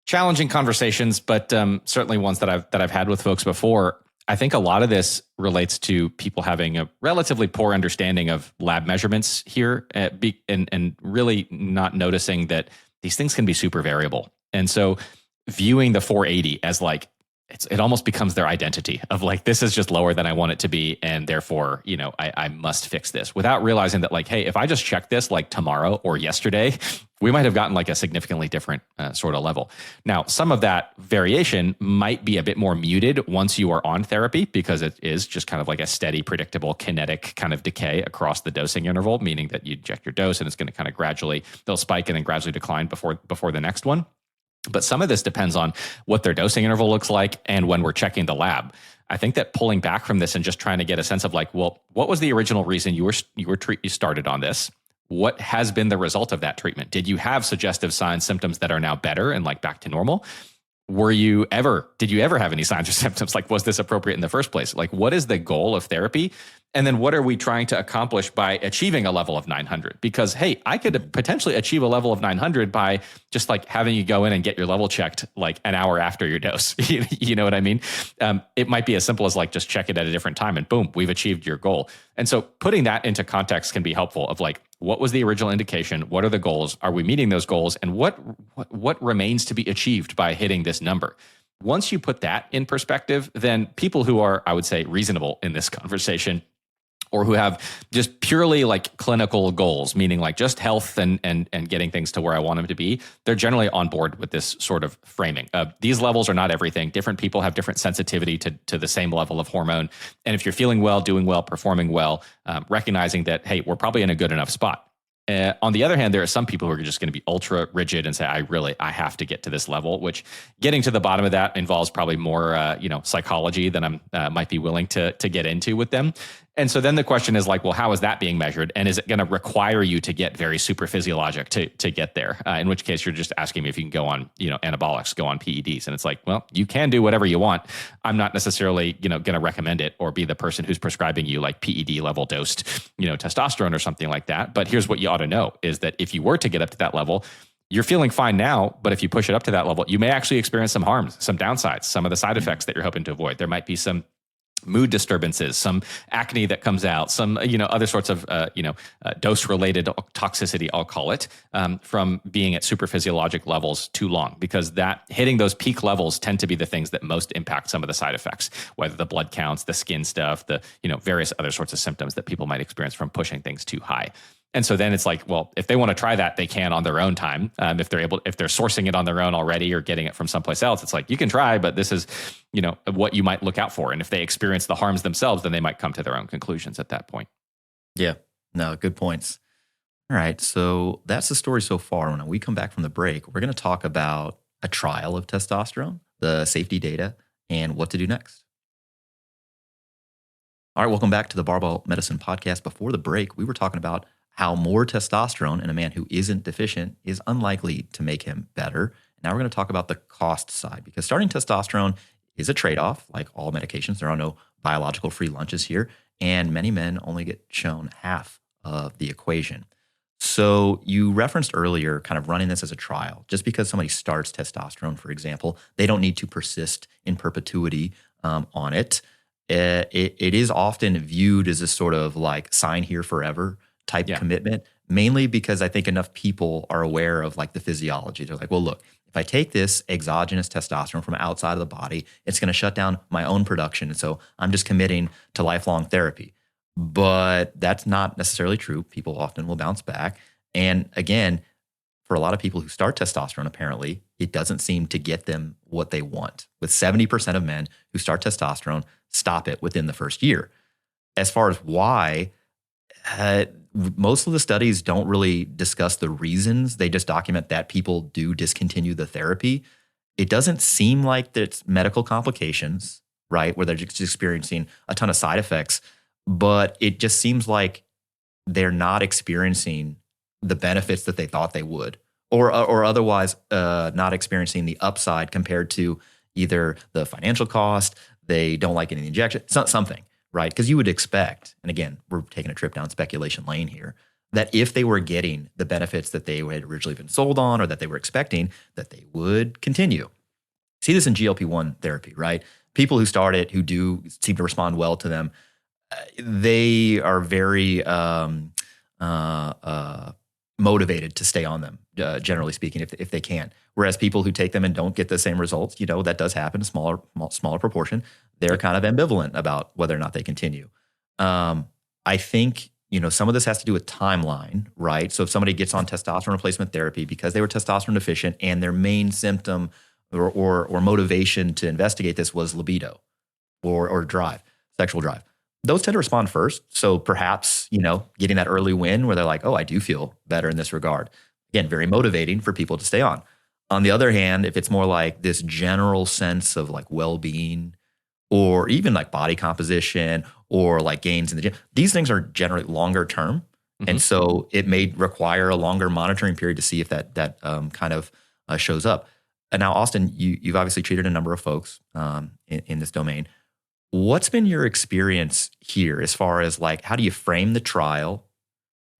challenging conversations, but certainly ones that I've had with folks before. I think a lot of this relates to people having a relatively poor understanding of lab measurements here, and really not noticing that these things can be super variable. And so, viewing the 480 as like it almost becomes their identity of like, this is just lower than I want it to be, and therefore, I must fix this, without realizing that like, hey, if I just check this like tomorrow or yesterday, we might have gotten like a significantly different sort of level. Now, some of that variation might be a bit more muted once you are on therapy, because it is just kind of like a steady, predictable, kinetic kind of decay across the dosing interval, meaning that you inject your dose and it's going to kind of they'll spike and then gradually decline before the next one. But some of this depends on what their dosing interval looks like and when we're checking the lab. I think that pulling back from this and just trying to get a sense of like, well, what was the original reason you started on this? What has been the result of that treatment? Did you have suggestive signs, symptoms that are now better and like back to normal? Did you ever have any signs or symptoms? Like, was this appropriate in the first place? Like, what is the goal of therapy? And then what are we trying to accomplish by achieving a level of 900? Because, hey, I could potentially achieve a level of 900 by just like having you go in and get your level checked like an hour after your dose. You know what I mean? It might be as simple as like just check it at a different time and boom, we've achieved your goal. And so putting that into context can be helpful of like, what was the original indication? What are the goals? Are we meeting those goals? And what remains to be achieved by hitting this number? Once you put that in perspective, then people who are, I would say, reasonable in this conversation, or who have just purely like clinical goals, meaning like just health and getting things to where I want them to be, they're generally on board with this sort of framing. These levels are not everything. Different people have different sensitivity to the same level of hormone. And if you're feeling well, doing well, performing well, recognizing that, hey, we're probably in a good enough spot. On the other hand, there are some people who are just going to be ultra rigid and say, I have to get to this level, which getting to the bottom of that involves probably more, psychology than I might be willing to get into with them. And so then the question is like, well, how is that being measured? And is it going to require you to get very super physiologic to get there? In which case you're just asking me if you can go on, anabolics, go on PEDs. And it's like, well, you can do whatever you want. I'm not necessarily, going to recommend it or be the person who's prescribing you like PED level dosed, testosterone or something like that. But here's what you ought to know is that if you were to get up to that level, you're feeling fine now, but if you push it up to that level, you may actually experience some harms, some downsides, some of the side effects that you're hoping to avoid. There might be some mood disturbances, some acne that comes out, some, other sorts of, dose-related toxicity, I'll call it, from being at super physiologic levels too long, because that hitting those peak levels tend to be the things that most impact some of the side effects, whether the blood counts, the skin stuff, the, various other sorts of symptoms that people might experience from pushing things too high. And so then it's like, well, if they want to try that, they can on their own time. If they're sourcing it on their own already or getting it from someplace else, it's like, you can try, but this is, what you might look out for. And if they experience the harms themselves, then they might come to their own conclusions at that point. Yeah, no, good points. All right. So that's the story so far. When we come back from the break, we're going to talk about a trial of testosterone, the safety data, and what to do next. All right. Welcome back to the Barbell Medicine Podcast. Before the break, we were talking about how more testosterone in a man who isn't deficient is unlikely to make him better. Now we're going to talk about the cost side, because starting testosterone is a trade-off. Like all medications, there are no biological free lunches here, and many men only get shown half of the equation. So you referenced earlier kind of running this as a trial. Just because somebody starts testosterone, for example, they don't need to persist in perpetuity on it. It is often viewed as a sort of like sign here forever type commitment, mainly because I think enough people are aware of like the physiology. They're like, well, look, if I take this exogenous testosterone from outside of the body, it's going to shut down my own production. And so I'm just committing to lifelong therapy. But that's not necessarily true. People often will bounce back. And again, for a lot of people who start testosterone, apparently, it doesn't seem to get them what they want. With 70% of men who start testosterone, stop it within the first year. As far as why, most of the studies don't really discuss the reasons. They just document that people do discontinue the therapy. It doesn't seem like it's medical complications, right, where they're just experiencing a ton of side effects, but it just seems like they're not experiencing the benefits that they thought they would, or otherwise not experiencing the upside compared to either the financial cost, they don't like getting the injection, something. Right? Because you would expect, and again, we're taking a trip down speculation lane here, that if they were getting the benefits that they had originally been sold on or that they were expecting, that they would continue. See this in GLP-1 therapy, right? People who start it, who do seem to respond well to them, they are very motivated to stay on them, generally speaking, if they can. Whereas people who take them and don't get the same results, that does happen, a smaller proportion, they're kind of ambivalent about whether or not they continue. I think, some of this has to do with timeline, right? So if somebody gets on testosterone replacement therapy because they were testosterone deficient and their main symptom or motivation to investigate this was libido or drive, sexual drive, those tend to respond first. So perhaps, getting that early win where they're like, oh, I do feel better in this regard. Again, very motivating for people to stay on. On the other hand, if it's more like this general sense of like well-being or even like body composition or like gains in the gym. These things are generally longer term. And so it may require a longer monitoring period to see if that kind of shows up. And now, Austin, you've obviously treated a number of folks in this domain. What's been your experience here as far as like, how do you frame the trial?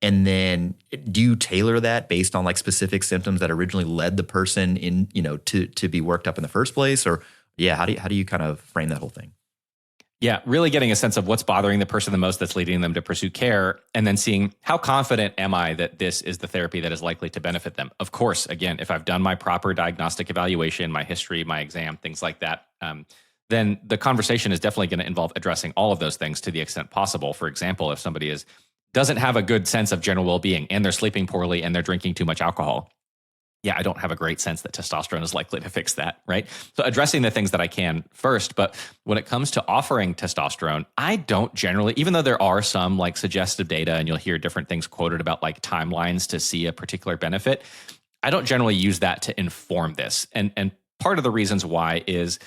And then do you tailor that based on like specific symptoms that originally led the person in, to be worked up in the first place? Or how do you kind of frame that whole thing? Yeah, really getting a sense of what's bothering the person the most that's leading them to pursue care, and then seeing how confident am I that this is the therapy that is likely to benefit them. Of course, again, if I've done my proper diagnostic evaluation, my history, my exam, things like that, then the conversation is definitely going to involve addressing all of those things to the extent possible. For example, if somebody doesn't have a good sense of general well-being and they're sleeping poorly and they're drinking too much alcohol, I don't have a great sense that testosterone is likely to fix that, right? So addressing the things that I can first, but when it comes to offering testosterone, I don't generally, even though there are some like suggestive data and you'll hear different things quoted about like timelines to see a particular benefit, I don't generally use that to inform this. And part of the reasons why is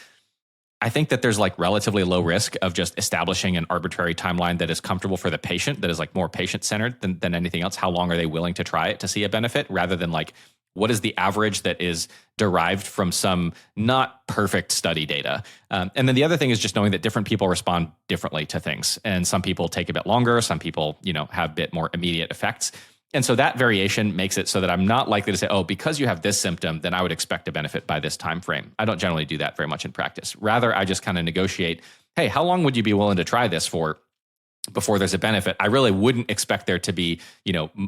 I think that there's like relatively low risk of just establishing an arbitrary timeline that is comfortable for the patient, that is like more patient-centered than anything else. How long are they willing to try it to see a benefit, rather than like, what is the average that is derived from some not perfect study data? And then the other thing is just knowing that different people respond differently to things. And some people take a bit longer. Some people, have a bit more immediate effects. And so that variation makes it so that I'm not likely to say, oh, because you have this symptom, then I would expect a benefit by this time frame. I don't generally do that very much in practice. Rather, I just kind of negotiate, hey, how long would you be willing to try this for before there's a benefit? I really wouldn't expect there to be,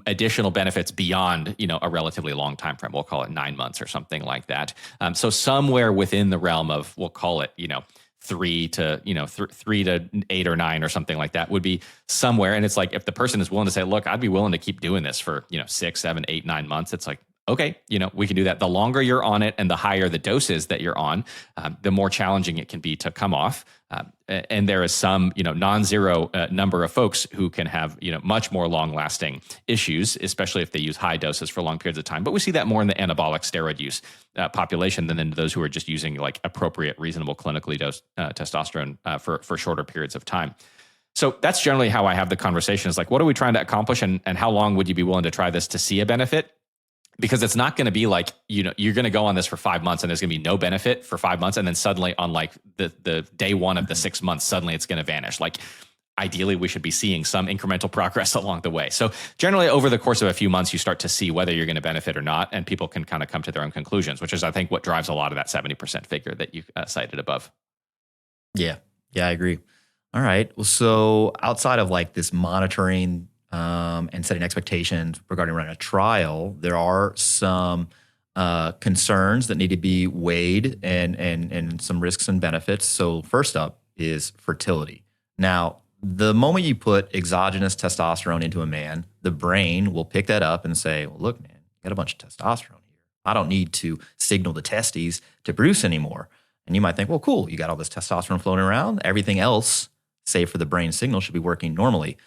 additional benefits beyond, a relatively long time frame. We'll call it 9 months or something like that. So somewhere within the realm of, we'll call it, 3 to 8 or 9 or something like that would be somewhere. And it's like, if the person is willing to say, look, I'd be willing to keep doing this for, 6, 7, 8, 9 months. It's like, okay, we can do that. The longer you're on it and the higher the doses that you're on, the more challenging it can be to come off. And there is some, non-zero number of folks who can have, much more long-lasting issues, especially if they use high doses for long periods of time. But we see that more in the anabolic steroid use population than in those who are just using like appropriate, reasonable, clinically dosed testosterone for shorter periods of time. So that's generally how I have the conversation, is like, what are we trying to accomplish, and how long would you be willing to try this to see a benefit? Because it's not going to be like, you're going to go on this for 5 months and there's going to be no benefit for 5 months. And then suddenly on like the day one of the 6 months, suddenly it's going to vanish. Like, ideally, we should be seeing some incremental progress along the way. So generally over the course of a few months, you start to see whether you're going to benefit or not. And people can kind of come to their own conclusions, which is, I think, what drives a lot of that 70% figure that you cited above. Yeah, I agree. All right. Well, so outside of like this monitoring and setting expectations regarding running a trial, there are some concerns that need to be weighed and some risks and benefits. So first up is fertility. Now, the moment you put exogenous testosterone into a man, the brain will pick that up and say, well, look, man, you got a bunch of testosterone here. I don't need to signal the testes to produce anymore. And you might think, well, cool, you got all this testosterone floating around. Everything else, save for the brain signal, should be working normally.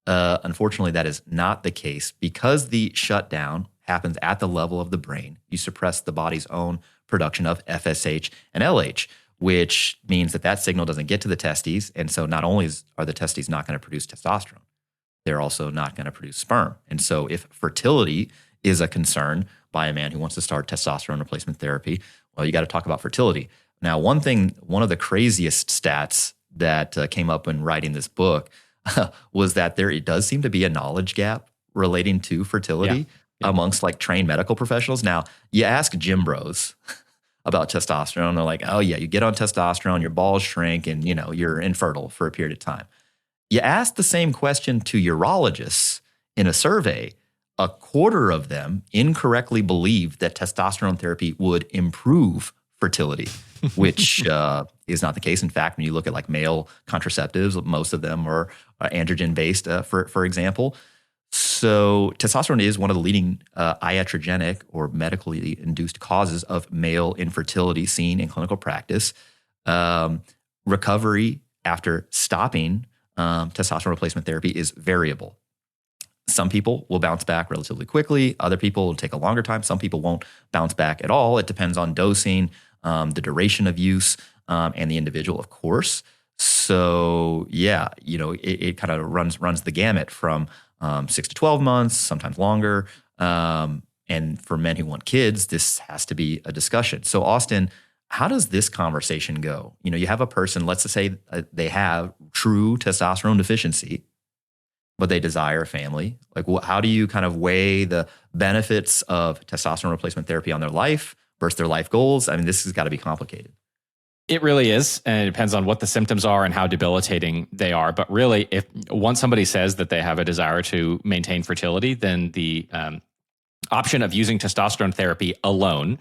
Unfortunately, that is not the case. Because the shutdown happens at the level of the brain, you suppress the body's own production of FSH and LH, which means that signal doesn't get to the testes. And so not only are the testes not going to produce testosterone, they're also not going to produce sperm. And so if fertility is a concern by a man who wants to start testosterone replacement therapy, well, you got to talk about fertility. Now, one of the craziest stats that came up when writing this book was that it does seem to be a knowledge gap relating to fertility amongst like trained medical professionals. Now, you ask gym bros about testosterone, they're like, oh yeah, you get on testosterone, your balls shrink, and you're infertile for a period of time. You ask the same question to urologists in a survey, a quarter of them incorrectly believed that testosterone therapy would improve fertility, which is not the case. In fact, when you look at like male contraceptives, most of them are androgen-based, for example. So testosterone is one of the leading iatrogenic or medically induced causes of male infertility seen in clinical practice. Recovery after stopping testosterone replacement therapy is variable. Some people will bounce back relatively quickly. Other people will take a longer time. Some people won't bounce back at all. It depends on dosing, the duration of use, and the individual, of course. So yeah, it kind of runs the gamut from 6 to 12 months, sometimes longer. And for men who want kids, this has to be a discussion. So Austin, how does this conversation go? You have a person, let's just say they have true testosterone deficiency, but they desire a family. Like, how do you kind of weigh the benefits of testosterone replacement therapy on their life versus their life goals? I mean, this has got to be complicated. It really is. And it depends on what the symptoms are and how debilitating they are. But really, if once somebody says that they have a desire to maintain fertility, then the option of using testosterone therapy alone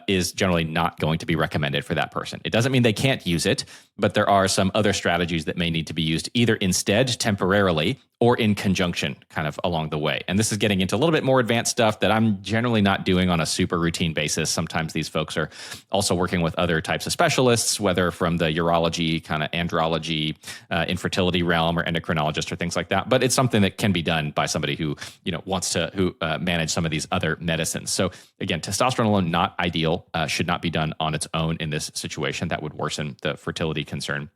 is generally not going to be recommended for that person. It doesn't mean they can't use it, but there are some other strategies that may need to be used either instead temporarily or in conjunction kind of along the way. And this is getting into a little bit more advanced stuff that I'm generally not doing on a super routine basis. Sometimes these folks are also working with other types of specialists, whether from the urology, kind of andrology, infertility realm, or endocrinologist or things like that. But it's something that can be done by somebody who wants to manage some of these other medicines. So again, testosterone alone, not ideal, should not be done on its own in this situation. That would worsen the fertility concern,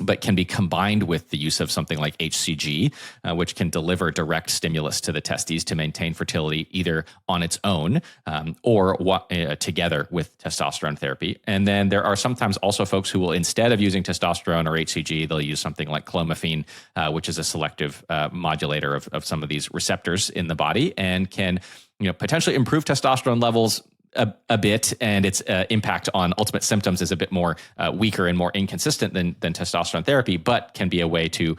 but can be combined with the use of something like HCG, which can deliver direct stimulus to the testes to maintain fertility either on its own or together with testosterone therapy. And then there are sometimes also folks who will, instead of using testosterone or HCG, they'll use something like clomiphene, which is a selective modulator of some of these receptors in the body and can potentially improve testosterone levels a bit, and its impact on ultimate symptoms is a bit more weaker and more inconsistent than testosterone therapy, but can be a way to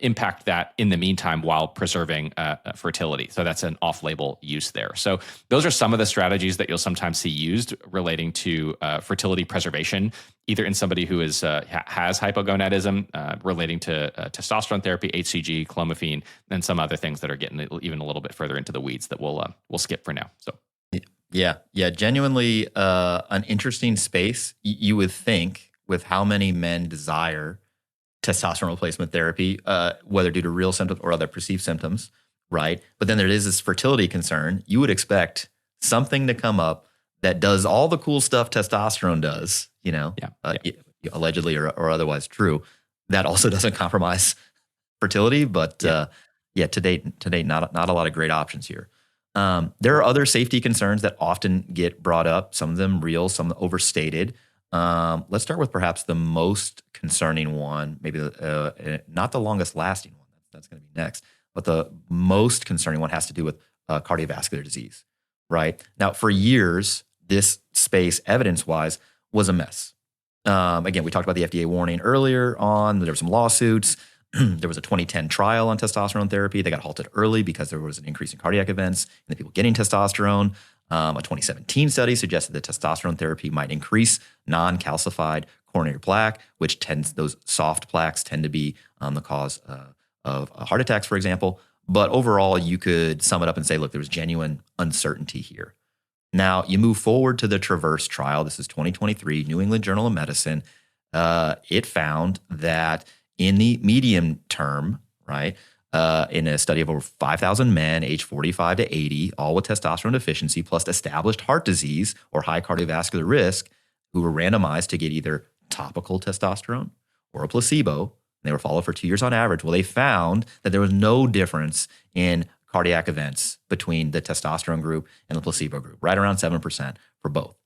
impact that in the meantime while preserving fertility. So that's an off-label use there. So those are some of the strategies that you'll sometimes see used relating to fertility preservation, either in somebody who has hypogonadism, relating to testosterone therapy, HCG, clomiphene, and some other things that are getting even a little bit further into the weeds that we'll skip for now. So. Yeah, genuinely an interesting space. You would think with how many men desire testosterone replacement therapy, whether due to real symptoms or other perceived symptoms, right? But then there is this fertility concern. You would expect something to come up that does all the cool stuff testosterone does, allegedly or otherwise true, that also doesn't compromise fertility. But to date, not a lot of great options here. There are other safety concerns that often get brought up, some of them real, some overstated. Let's start with perhaps the most concerning one, maybe not the longest lasting one. That's going to be next. But the most concerning one has to do with cardiovascular disease, right? Now, for years, this space, evidence-wise, was a mess. Again, we talked about the FDA warning earlier on. There were some lawsuits. There was a 2010 trial on testosterone therapy. They got halted early because there was an increase in cardiac events in the people getting testosterone. A 2017 study suggested that testosterone therapy might increase non-calcified coronary plaque, which those soft plaques tend to be the cause of heart attacks, for example. But overall, you could sum it up and say, look, there was genuine uncertainty here. Now, you move forward to the Traverse trial. This is 2023, New England Journal of Medicine. It found that in the medium term, right, in a study of over 5,000 men aged 45 to 80, all with testosterone deficiency plus established heart disease or high cardiovascular risk, who were randomized to get either topical testosterone or a placebo. They were followed for 2 years on average. Well, they found that there was no difference in cardiac events between the testosterone group and the placebo group, right around 7% for both.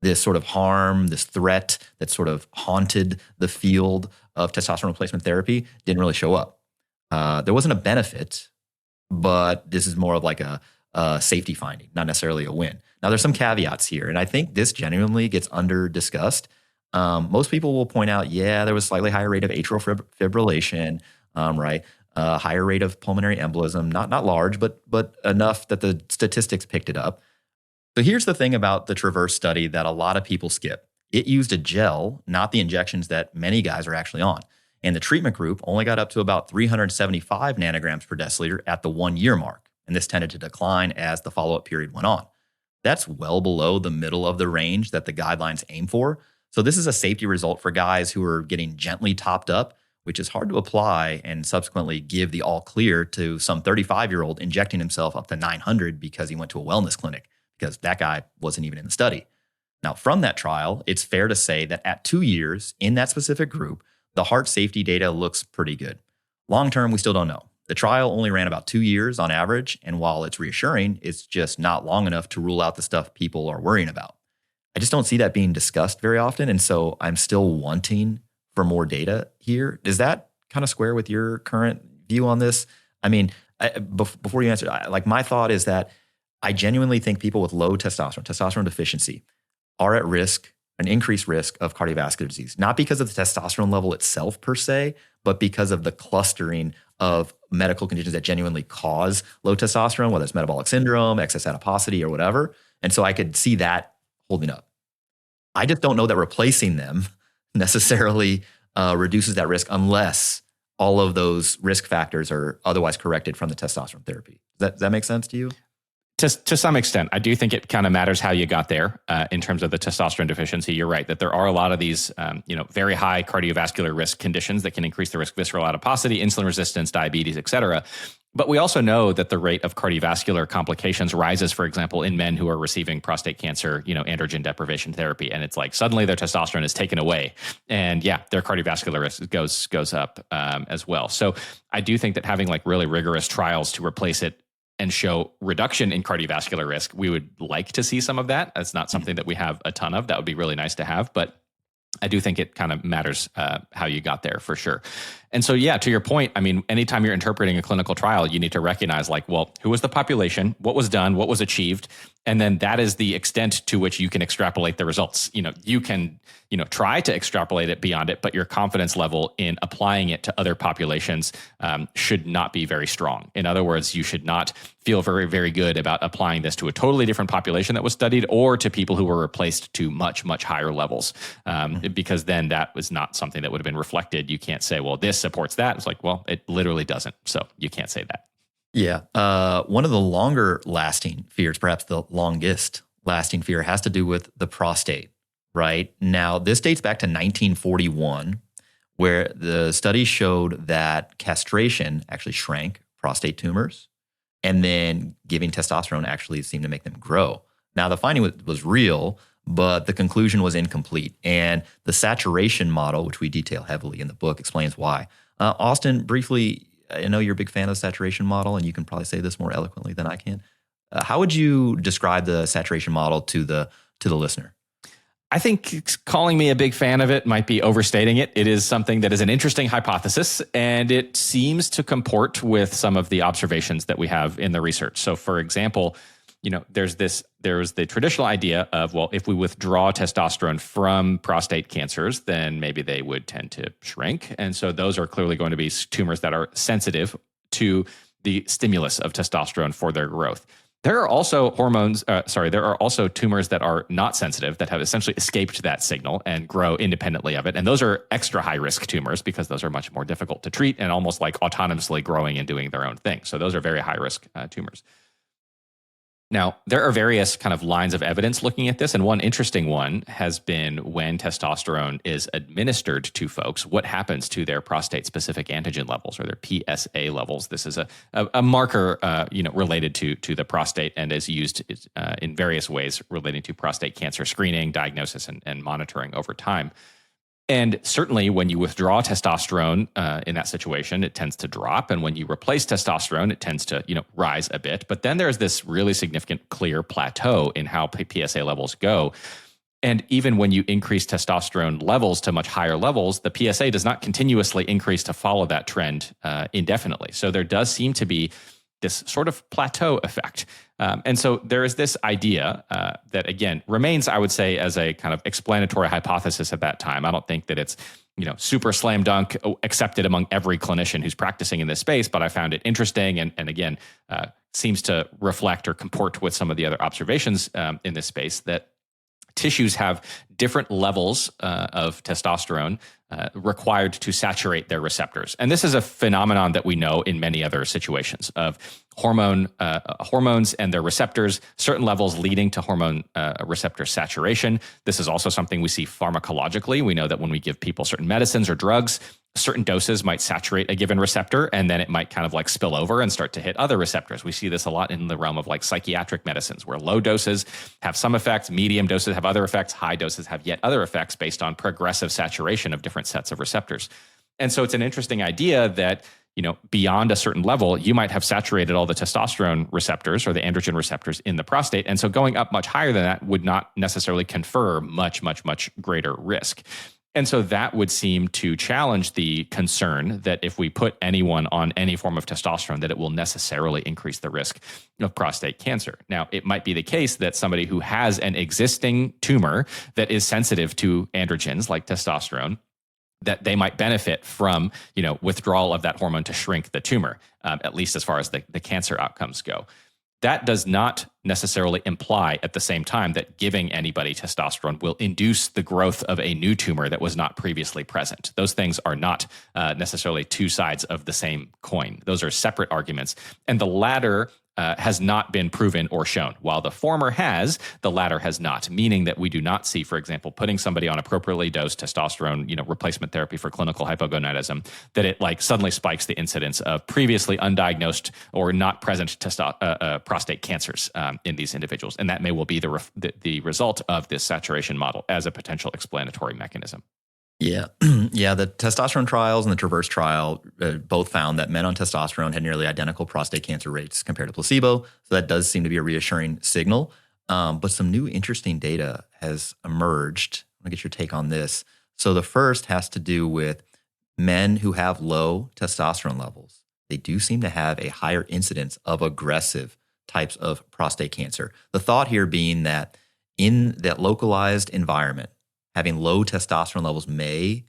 This sort of harm, this threat that sort of haunted the field of testosterone replacement therapy didn't really show up. There wasn't a benefit, but this is more of like a safety finding, not necessarily a win. Now, there's some caveats here, and I think this genuinely gets under-discussed. Most people will point out, there was a slightly higher rate of atrial fibrillation, right? Higher rate of pulmonary embolism, not large, but enough that the statistics picked it up. So here's the thing about the Traverse study that a lot of people skip. It used a gel, not the injections that many guys are actually on. And the treatment group only got up to about 375 nanograms per deciliter at the 1 year mark. And this tended to decline as the follow-up period went on. That's well below the middle of the range that the guidelines aim for. So this is a safety result for guys who are getting gently topped up, which is hard to apply and subsequently give the all clear to some 35-year-old injecting himself up to 900 because he went to a wellness clinic, because that guy wasn't even in the study. Now, from that trial, it's fair to say that at 2 years in that specific group, the heart safety data looks pretty good. Long term, we still don't know. The trial only ran about 2 years on average, and while it's reassuring, it's just not long enough to rule out the stuff people are worrying about. I just don't see that being discussed very often, and so I'm still wanting for more data here. Does that kind of square with your current view on this? I mean, before you answer, like my thought is that I genuinely think people with low testosterone deficiency, are at risk, an increased risk of cardiovascular disease, not because of the testosterone level itself per se, but because of the clustering of medical conditions that genuinely cause low testosterone, whether it's metabolic syndrome, excess adiposity, or whatever. And so I could see that holding up. I just don't know that replacing them necessarily reduces that risk unless all of those risk factors are otherwise corrected from the testosterone therapy. Does that make sense to you? To some extent, I do think it kind of matters how you got there in terms of the testosterone deficiency. You're right that there are a lot of these, very high cardiovascular risk conditions that can increase the risk of visceral adiposity, insulin resistance, diabetes, et cetera. But we also know that the rate of cardiovascular complications rises, for example, in men who are receiving prostate cancer, androgen deprivation therapy. And it's like suddenly their testosterone is taken away. And their cardiovascular risk goes up as well. So I do think that having like really rigorous trials to replace it and show reduction in cardiovascular risk, we would like to see some of that. That's not something that we have a ton of. That would be really nice to have. But I do think it kind of matters how you got there for sure. And so, to your point, I mean, anytime you're interpreting a clinical trial, you need to recognize like, well, who was the population? What was done? What was achieved? And then that is the extent to which you can extrapolate the results. You can, try to extrapolate it beyond it, but your confidence level in applying it to other populations should not be very strong. In other words, you should not feel very, very good about applying this to a totally different population that was studied or to people who were replaced to much, much higher levels, because then that was not something that would have been reflected. You can't say, well, this supports that. It's like, well, it literally doesn't. So you can't say that. Yeah. One of the longer lasting fears, perhaps the longest lasting fear, has to do with the prostate, right? Now, this dates back to 1941, where the study showed that castration actually shrank prostate tumors, and then giving testosterone actually seemed to make them grow. Now, the finding was real, but the conclusion was incomplete. And the saturation model, which we detail heavily in the book, explains why. Austin, briefly, I know you're a big fan of the saturation model, and you can probably say this more eloquently than I can. How would you describe the saturation model to the listener? I think calling me a big fan of it might be overstating it. It is something that is an interesting hypothesis, and it seems to comport with some of the observations that we have in the research. So, for example, there's the traditional idea of, well, if we withdraw testosterone from prostate cancers, then maybe they would tend to shrink. And so those are clearly going to be tumors that are sensitive to the stimulus of testosterone for their growth. There are also there are also tumors that are not sensitive, that have essentially escaped that signal and grow independently of it. And those are extra high risk tumors because those are much more difficult to treat and almost like autonomously growing and doing their own thing. So those are very high risk tumors. Now, there are various kind of lines of evidence looking at this, and one interesting one has been when testosterone is administered to folks, what happens to their prostate-specific antigen levels or their PSA levels. This is a marker, related to the prostate and is used in various ways relating to prostate cancer screening, diagnosis, and monitoring over time. And certainly when you withdraw testosterone in that situation, it tends to drop. And when you replace testosterone, it tends to, rise a bit. But then there's this really significant clear plateau in how PSA levels go. And even when you increase testosterone levels to much higher levels, the PSA does not continuously increase to follow that trend indefinitely. So there does seem to be this sort of plateau effect. And so there is this idea that, again, remains, I would say, as a kind of explanatory hypothesis at that time. I don't think that it's, super slam dunk accepted among every clinician who's practicing in this space, but I found it interesting and again, seems to reflect or comport with some of the other observations in this space that tissues have different levels of testosterone required to saturate their receptors. And this is a phenomenon that we know in many other situations of hormones and their receptors, certain levels leading to hormone receptor saturation. This is also something we see pharmacologically. We know that when we give people certain medicines or drugs, certain doses might saturate a given receptor, and then it might kind of like spill over and start to hit other receptors. We see this a lot in the realm of like psychiatric medicines, where low doses have some effects, medium doses have other effects, high doses have yet other effects based on progressive saturation of different sets of receptors. And so it's an interesting idea that, beyond a certain level, you might have saturated all the testosterone receptors or the androgen receptors in the prostate. And so going up much higher than that would not necessarily confer much, much, much greater risk. And so that would seem to challenge the concern that if we put anyone on any form of testosterone, that it will necessarily increase the risk of prostate cancer. Now, it might be the case that somebody who has an existing tumor that is sensitive to androgens like testosterone, that they might benefit from, withdrawal of that hormone to shrink the tumor, at least as far as the cancer outcomes go. That does not necessarily imply at the same time that giving anybody testosterone will induce the growth of a new tumor that was not previously present. Those things are not necessarily two sides of the same coin. Those are separate arguments. And the latter has not been proven or shown. While the former has, the latter has not, meaning that we do not see, for example, putting somebody on appropriately dosed testosterone, replacement therapy for clinical hypogonadism, that it like suddenly spikes the incidence of previously undiagnosed or not present prostate cancers in these individuals. And that may well be the result of this saturation model as a potential explanatory mechanism. Yeah. Yeah. The testosterone trials and the Traverse trial both found that men on testosterone had nearly identical prostate cancer rates compared to placebo. So that does seem to be a reassuring signal. But some new interesting data has emerged. I want to get your take on this. So the first has to do with men who have low testosterone levels. They do seem to have a higher incidence of aggressive types of prostate cancer. The thought here being that in that localized environment, having low testosterone levels may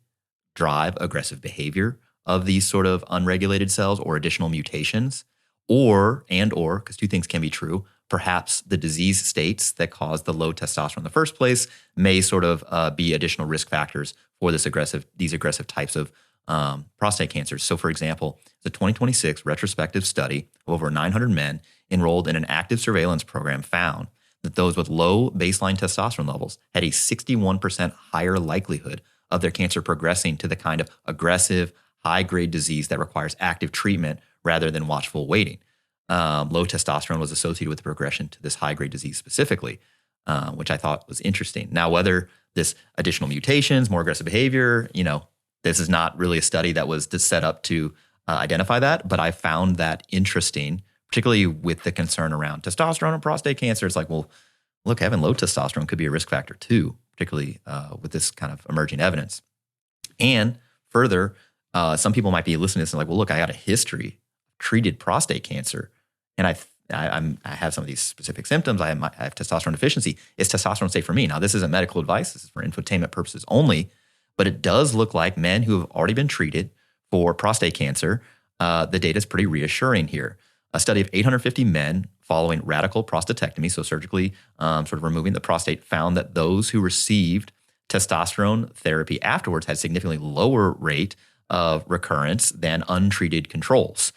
drive aggressive behavior of these sort of unregulated cells or additional mutations, or, because two things can be true, perhaps the disease states that cause the low testosterone in the first place may sort of be additional risk factors for these aggressive types of prostate cancers. So for example, the 2026 retrospective study of over 900 men enrolled in an active surveillance program found that those with low baseline testosterone levels had a 61% higher likelihood of their cancer progressing to the kind of aggressive, high-grade disease that requires active treatment rather than watchful waiting. Low testosterone was associated with the progression to this high-grade disease specifically, which I thought was interesting. Now, whether this additional mutations, more aggressive behavior, this is not really a study that was set up to identify that, but I found that interesting, particularly with the concern around testosterone and prostate cancer. It's like, well, look, having low testosterone could be a risk factor too, particularly with this kind of emerging evidence. And further, some people might be listening to this and like, well, look, I got a history of treated prostate cancer, and I have some of these specific symptoms. I have testosterone deficiency. Is testosterone safe for me? Now, this isn't medical advice. This is for infotainment purposes only, but it does look like men who have already been treated for prostate cancer, the data is pretty reassuring here. A study of 850 men following radical prostatectomy, so surgically sort of removing the prostate, found that those who received testosterone therapy afterwards had significantly lower rate of recurrence than untreated controls,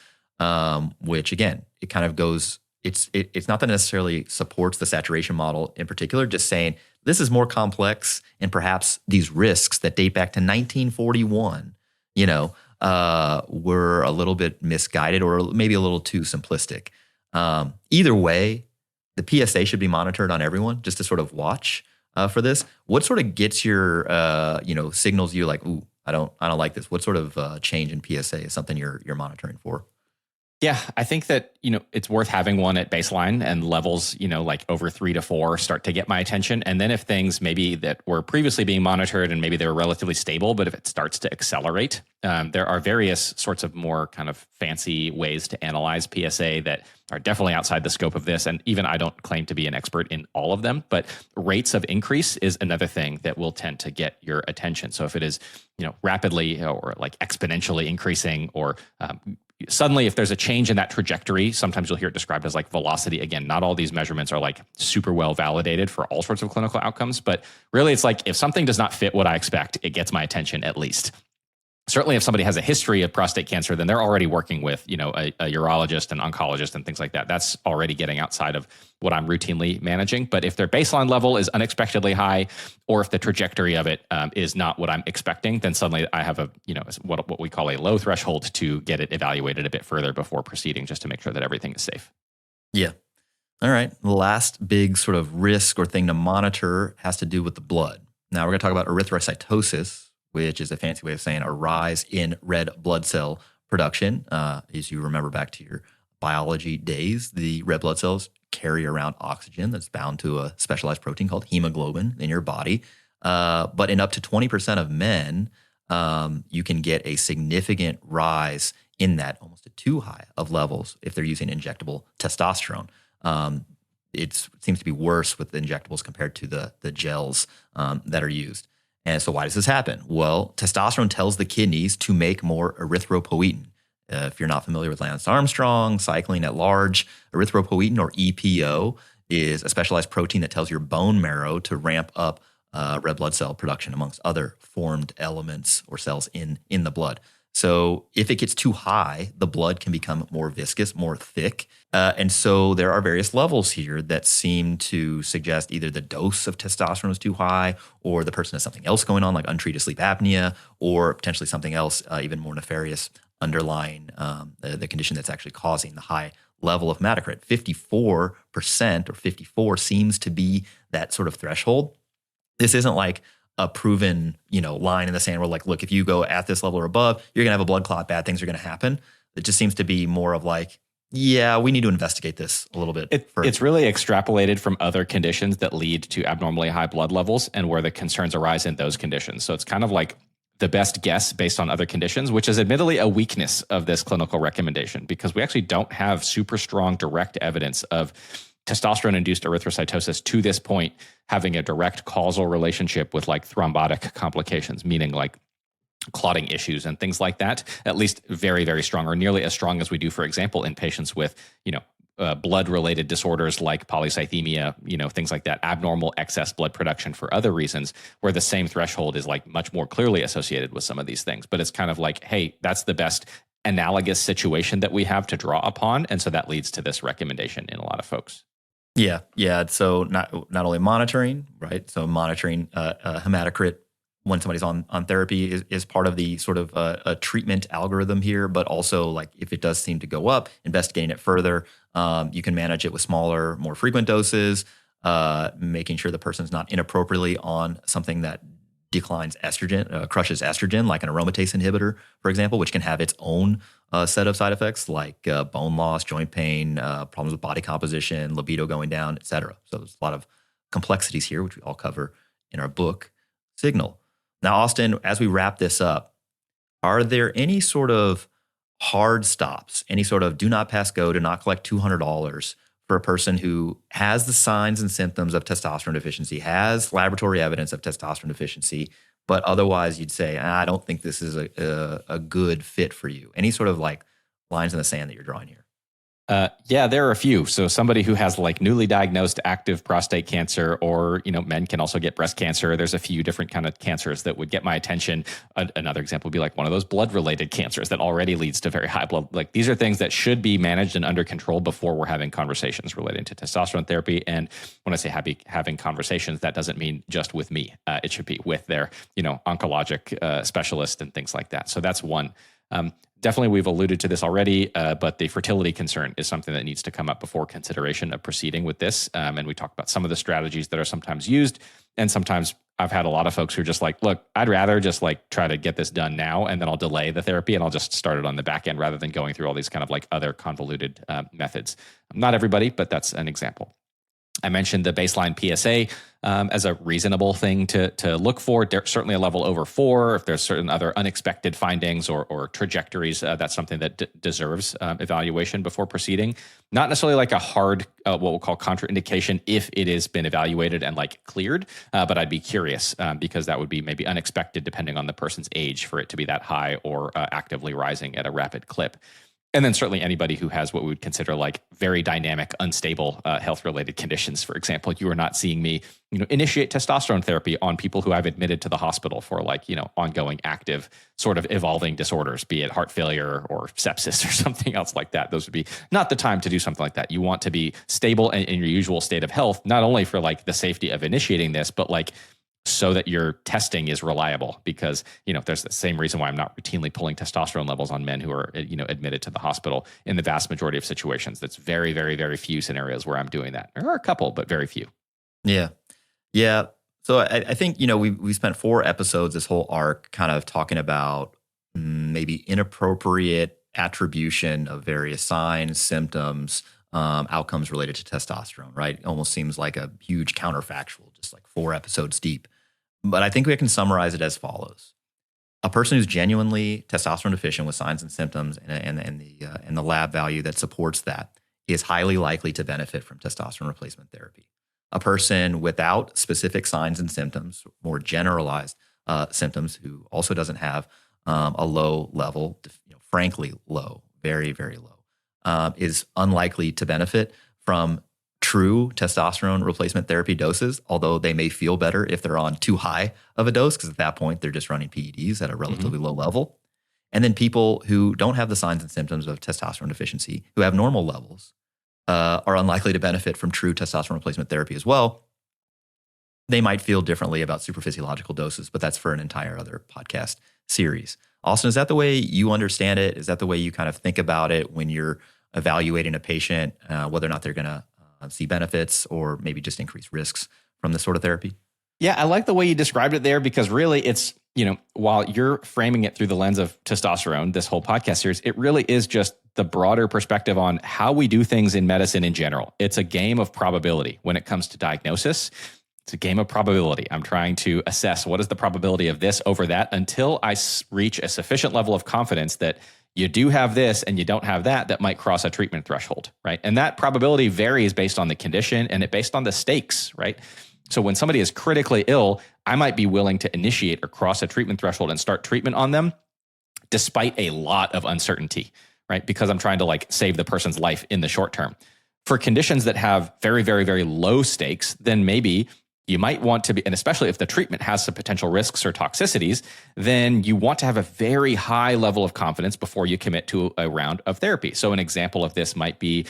which again, it kind of goes, it's not that necessarily supports the saturation model in particular, just saying this is more complex and perhaps these risks that date back to 1941, were a little bit misguided or maybe a little too simplistic. Either way, the PSA should be monitored on everyone just to sort of watch for this. What sort of gets your, signals you like, ooh, I don't like this. What sort of change in PSA is something you're monitoring for? Yeah, I think that, it's worth having one at baseline, and levels, like over 3 to 4 start to get my attention. And then if things maybe that were previously being monitored and maybe they were relatively stable, but if it starts to accelerate, there are various sorts of more kind of fancy ways to analyze PSA that are definitely outside the scope of this. And even I don't claim to be an expert in all of them, but rates of increase is another thing that will tend to get your attention. So if it is, rapidly or like exponentially increasing, or suddenly if there's a change in that trajectory, sometimes you'll hear it described as like velocity. Again, not all these measurements are like super well validated for all sorts of clinical outcomes, but really it's like if something does not fit what I expect, it gets my attention at least. Certainly, if somebody has a history of prostate cancer, then they're already working with, a urologist and oncologist and things like that. That's already getting outside of what I'm routinely managing. But if their baseline level is unexpectedly high, or if the trajectory of it is not what I'm expecting, then suddenly I have what we call a low threshold to get it evaluated a bit further before proceeding, just to make sure that everything is safe. Yeah. All right. The last big sort of risk or thing to monitor has to do with the blood. Now we're going to talk about erythrocytosis, which is a fancy way of saying a rise in red blood cell production. As you remember back to your biology days, the red blood cells carry around oxygen that's bound to a specialized protein called hemoglobin in your body. But in up to 20% of men, you can get a significant rise in that, almost a too high of levels if they're using injectable testosterone. It seems to be worse with the injectables compared to the gels that are used. And so why does this happen? Well, testosterone tells the kidneys to make more erythropoietin. If you're not familiar with Lance Armstrong, cycling at large, erythropoietin, or EPO, is a specialized protein that tells your bone marrow to ramp up red blood cell production amongst other formed elements or cells in the blood. So if it gets too high, the blood can become more viscous, more thick. And so there are various levels here that seem to suggest either the dose of testosterone is too high, or the person has something else going on, like untreated sleep apnea, or potentially something else even more nefarious underlying the condition that's actually causing the high level of hematocrit. 54% or 54 seems to be that sort of threshold. This isn't like a proven, line in the sand where like, look, if you go at this level or above, you're going to have a blood clot, bad things are going to happen. It just seems to be more of like, yeah, we need to investigate this a little bit further. It's really extrapolated from other conditions that lead to abnormally high blood levels and where the concerns arise in those conditions. So it's kind of like the best guess based on other conditions, which is admittedly a weakness of this clinical recommendation, because we actually don't have super strong direct evidence of testosterone-induced erythrocytosis to this point having a direct causal relationship with like thrombotic complications, meaning like clotting issues and things like that, at least very, very strong, or nearly as strong as we do, for example, in patients with, blood-related disorders like polycythemia, things like that, abnormal excess blood production for other reasons, where the same threshold is like much more clearly associated with some of these things. But it's kind of like, hey, that's the best analogous situation that we have to draw upon. And so that leads to this recommendation in a lot of folks. Yeah. So not only monitoring, right? So monitoring hematocrit when somebody's on therapy is part of the sort of a treatment algorithm here, but also like if it does seem to go up, investigating it further. You can manage it with smaller, more frequent doses, making sure the person's not inappropriately on something that declines estrogen, crushes estrogen, like an aromatase inhibitor, for example, which can have its own set of side effects like bone loss, joint pain, problems with body composition, libido going down, et cetera. So there's a lot of complexities here, which we all cover in our book, Signal. Now, Austin, as we wrap this up, are there any sort of hard stops, any sort of do not pass go, do not collect $200 for a person who has the signs and symptoms of testosterone deficiency, has laboratory evidence of testosterone deficiency, but otherwise you'd say, I don't think this is a good fit for you? Any sort of like lines in the sand that you're drawing here? Yeah, there are a few. So somebody who has like newly diagnosed active prostate cancer, or, men can also get breast cancer. There's a few different kind of cancers that would get my attention. Another example would be like one of those blood related cancers that already leads to very high blood. Like these are things that should be managed and under control before we're having conversations relating to testosterone therapy. And when I say having conversations, that doesn't mean just with me. It should be with their, oncologic specialist and things like that. So that's one. Definitely, we've alluded to this already, but the fertility concern is something that needs to come up before consideration of proceeding with this. And we talked about some of the strategies that are sometimes used. And sometimes I've had a lot of folks who are just like, look, I'd rather just like try to get this done now, and then I'll delay the therapy and I'll just start it on the back end rather than going through all these kind of like other convoluted methods. Not everybody, but that's an example. I mentioned the baseline PSA as a reasonable thing to look for. Certainly a level over 4. If there's certain other unexpected findings or trajectories, that's something that deserves evaluation before proceeding. Not necessarily like a hard, what we'll call contraindication if it has been evaluated and like cleared, but I'd be curious because that would be maybe unexpected depending on the person's age for it to be that high or actively rising at a rapid clip. And then certainly anybody who has what we would consider like very dynamic, unstable health-related conditions. For example, you are not seeing me, initiate testosterone therapy on people who I've admitted to the hospital for like, ongoing active sort of evolving disorders, be it heart failure or sepsis or something else like that. Those would be not the time to do something like that. You want to be stable and in your usual state of health, not only for like the safety of initiating this, but like so that your testing is reliable, because there's the same reason why I'm not routinely pulling testosterone levels on men who are admitted to the hospital in the vast majority of situations. That's very, very, very few scenarios where I'm doing that. There are a couple, but very few. Yeah. So I think we spent 4 episodes this whole arc kind of talking about maybe inappropriate attribution of various signs, symptoms, outcomes related to testosterone. Right? It almost seems like a huge counterfactual, just like 4 episodes deep. But I think we can summarize it as follows. A person who's genuinely testosterone deficient with signs and symptoms and the lab value that supports that is highly likely to benefit from testosterone replacement therapy. A person without specific signs and symptoms, more generalized symptoms, who also doesn't have a low level, frankly low, very, very low, is unlikely to benefit from true testosterone replacement therapy doses, although they may feel better if they're on too high of a dose, because at that point they're just running PEDs at a relatively low level. And then people who don't have the signs and symptoms of testosterone deficiency, who have normal levels, are unlikely to benefit from true testosterone replacement therapy as well. They might feel differently about supraphysiological doses, but that's for an entire other podcast series. Austin, is that the way you understand it? Is that the way you kind of think about it when you're evaluating a patient, whether or not they're going to see benefits or maybe just increase risks from this sort of therapy? Yeah, I like the way you described it there, because really it's, while you're framing it through the lens of testosterone, this whole podcast series, it really is just the broader perspective on how we do things in medicine in general. It's a game of probability when it comes to diagnosis. It's a game of probability. I'm trying to assess what is the probability of this over that until I reach a sufficient level of confidence that you do have this and you don't have that might cross a treatment threshold, right? And that probability varies based on the condition and it based on the stakes, right? So when somebody is critically ill, I might be willing to initiate or cross a treatment threshold and start treatment on them despite a lot of uncertainty, right? Because I'm trying to like save the person's life in the short term. For conditions that have very, very, very low stakes, then maybe you might want to be, and especially if the treatment has some potential risks or toxicities, then you want to have a very high level of confidence before you commit to a round of therapy. So an example of this might be,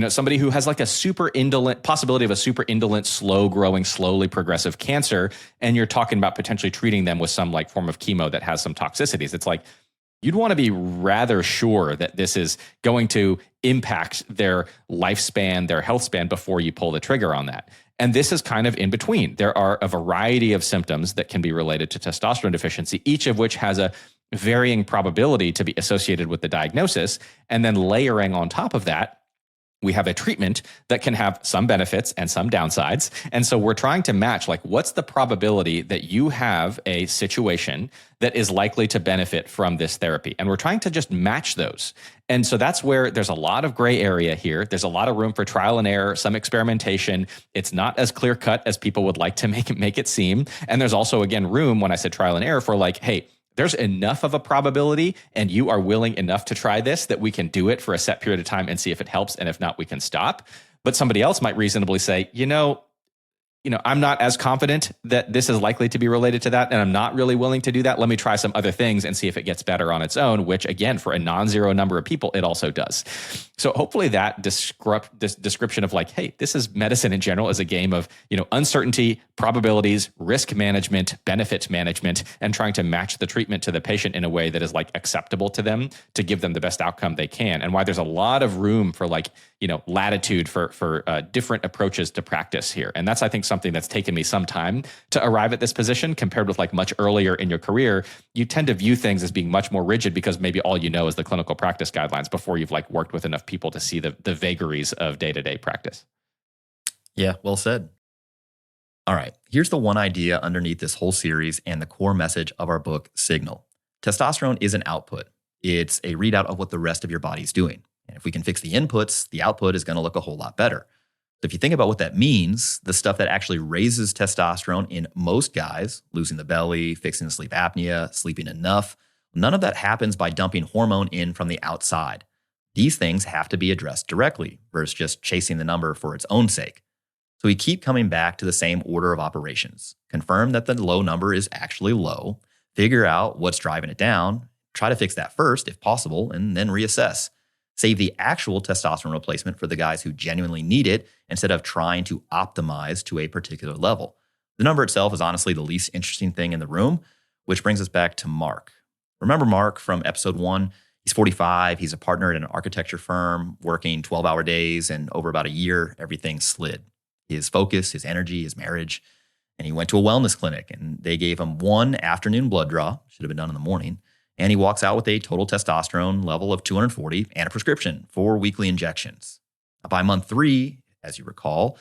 somebody who has like a super indolent possibility of a super indolent, slow growing, slowly progressive cancer, and you're talking about potentially treating them with some like form of chemo that has some toxicities. It's like, you'd want to be rather sure that this is going to impact their lifespan, their health span before you pull the trigger on that. And this is kind of in between. There are a variety of symptoms that can be related to testosterone deficiency, each of which has a varying probability to be associated with the diagnosis. And then layering on top of that, we have a treatment that can have some benefits and some downsides. And so we're trying to match, like, what's the probability that you have a situation that is likely to benefit from this therapy? And we're trying to just match those. And so that's where there's a lot of gray area here. There's a lot of room for trial and error, some experimentation. It's not as clear cut as people would like to make it seem. And there's also, again, room, when I said trial and error, for like, hey, there's enough of a probability and you are willing enough to try this that we can do it for a set period of time and see if it helps. And if not, we can stop. But somebody else might reasonably say, I'm not as confident that this is likely to be related to that, and I'm not really willing to do that. Let me try some other things and see if it gets better on its own, which again, for a non-zero number of people, it also does. So hopefully that description of like, hey, this is medicine in general is a game of, uncertainty, probabilities, risk management, benefit management, and trying to match the treatment to the patient in a way that is like acceptable to them to give them the best outcome they can. And why there's a lot of room for like, latitude for different approaches to practice here. And that's, I think, something that's taken me some time to arrive at this position compared with like much earlier in your career. You tend to view things as being much more rigid because maybe all you know is the clinical practice guidelines before you've like worked with enough people to see the vagaries of day-to-day practice. Yeah, well said. All right, here's the one idea underneath this whole series and the core message of our book, Signal. Testosterone is an output. It's a readout of what the rest of your body's doing. And if we can fix the inputs, the output is going to look a whole lot better. So if you think about what that means, the stuff that actually raises testosterone in most guys, losing the belly, fixing the sleep apnea, sleeping enough, none of that happens by dumping hormone in from the outside. These things have to be addressed directly versus just chasing the number for its own sake. So we keep coming back to the same order of operations. Confirm that the low number is actually low, figure out what's driving it down, try to fix that first if possible, and then reassess. Save the actual testosterone replacement for the guys who genuinely need it instead of trying to optimize to a particular level. The number itself is honestly the least interesting thing in the room, which brings us back to Mark. Remember Mark from episode 1? He's 45. He's a partner at an architecture firm, working 12-hour days, and over about a year, everything slid. His focus, his energy, his marriage. And he went to a wellness clinic, and they gave him one afternoon blood draw, should have been done in the morning, and he walks out with a total testosterone level of 240 and a prescription for weekly injections. By month 3, as you recall,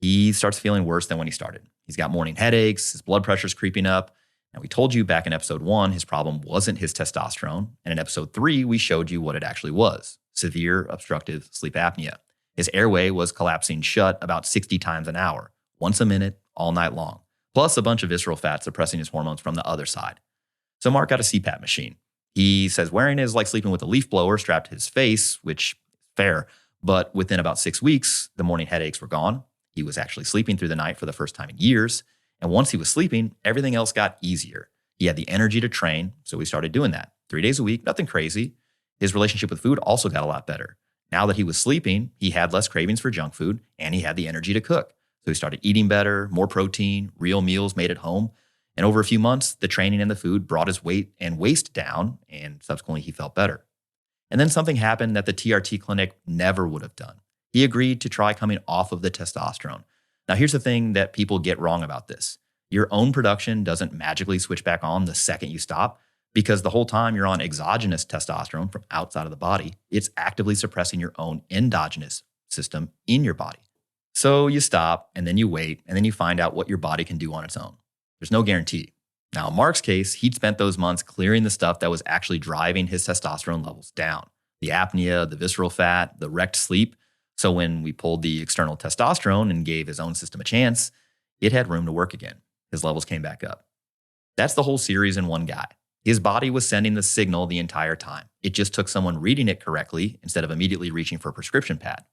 he starts feeling worse than when he started. He's got morning headaches, his blood pressure's creeping up. Now, we told you back in episode 1, his problem wasn't his testosterone. And in episode 3, we showed you what it actually was: severe obstructive sleep apnea. His airway was collapsing shut about 60 times an hour, once a minute, all night long, plus a bunch of visceral fat suppressing his hormones from the other side. So Mark got a CPAP machine. He says wearing it is like sleeping with a leaf blower strapped to his face, which is fair, but within about 6 weeks, the morning headaches were gone. He was actually sleeping through the night for the first time in years. And once he was sleeping, everything else got easier. He had the energy to train, so he started doing that. 3 days a week, nothing crazy. His relationship with food also got a lot better. Now that he was sleeping, he had less cravings for junk food, and he had the energy to cook. So he started eating better, more protein, real meals made at home. And over a few months, the training and the food brought his weight and waist down, and subsequently he felt better. And then something happened that the TRT clinic never would have done. He agreed to try coming off of the testosterone. Now, here's the thing that people get wrong about this. Your own production doesn't magically switch back on the second you stop, because the whole time you're on exogenous testosterone from outside of the body, it's actively suppressing your own endogenous system in your body. So you stop, and then you wait, and then you find out what your body can do on its own. There's no guarantee. Now, in Mark's case, he'd spent those months clearing the stuff that was actually driving his testosterone levels down. The apnea, the visceral fat, the wrecked sleep. So when we pulled the external testosterone and gave his own system a chance, it had room to work again. His levels came back up. That's the whole series in one guy. His body was sending the signal the entire time. It just took someone reading it correctly instead of immediately reaching for a prescription pad.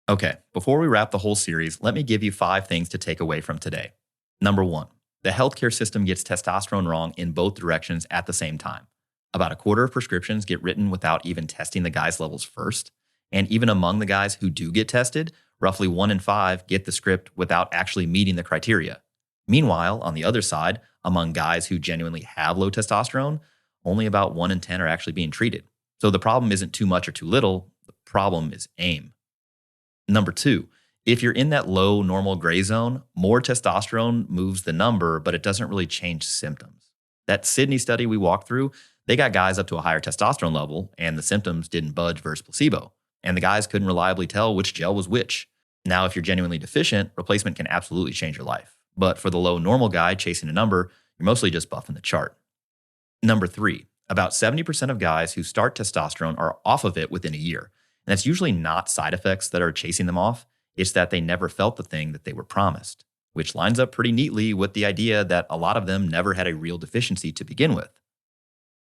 Okay, before we wrap the whole series, let me give you 5 things to take away from today. Number 1, the healthcare system gets testosterone wrong in both directions at the same time. About a quarter of prescriptions get written without even testing the guy's levels first. And even among the guys who do get tested, roughly 1 in 5 get the script without actually meeting the criteria. Meanwhile, on the other side, among guys who genuinely have low testosterone, only about 1 in 10 are actually being treated. So the problem isn't too much or too little. The problem is aim. Number 2, if you're in that low normal gray zone, more testosterone moves the number, but it doesn't really change symptoms. That Sydney study we walked through, they got guys up to a higher testosterone level, and the symptoms didn't budge versus placebo. And the guys couldn't reliably tell which gel was which. Now, if you're genuinely deficient, replacement can absolutely change your life. But for the low normal guy chasing a number, you're mostly just buffing the chart. Number 3, about 70% of guys who start testosterone are off of it within a year. And that's usually not side effects that are chasing them off. It's that they never felt the thing that they were promised, which lines up pretty neatly with the idea that a lot of them never had a real deficiency to begin with.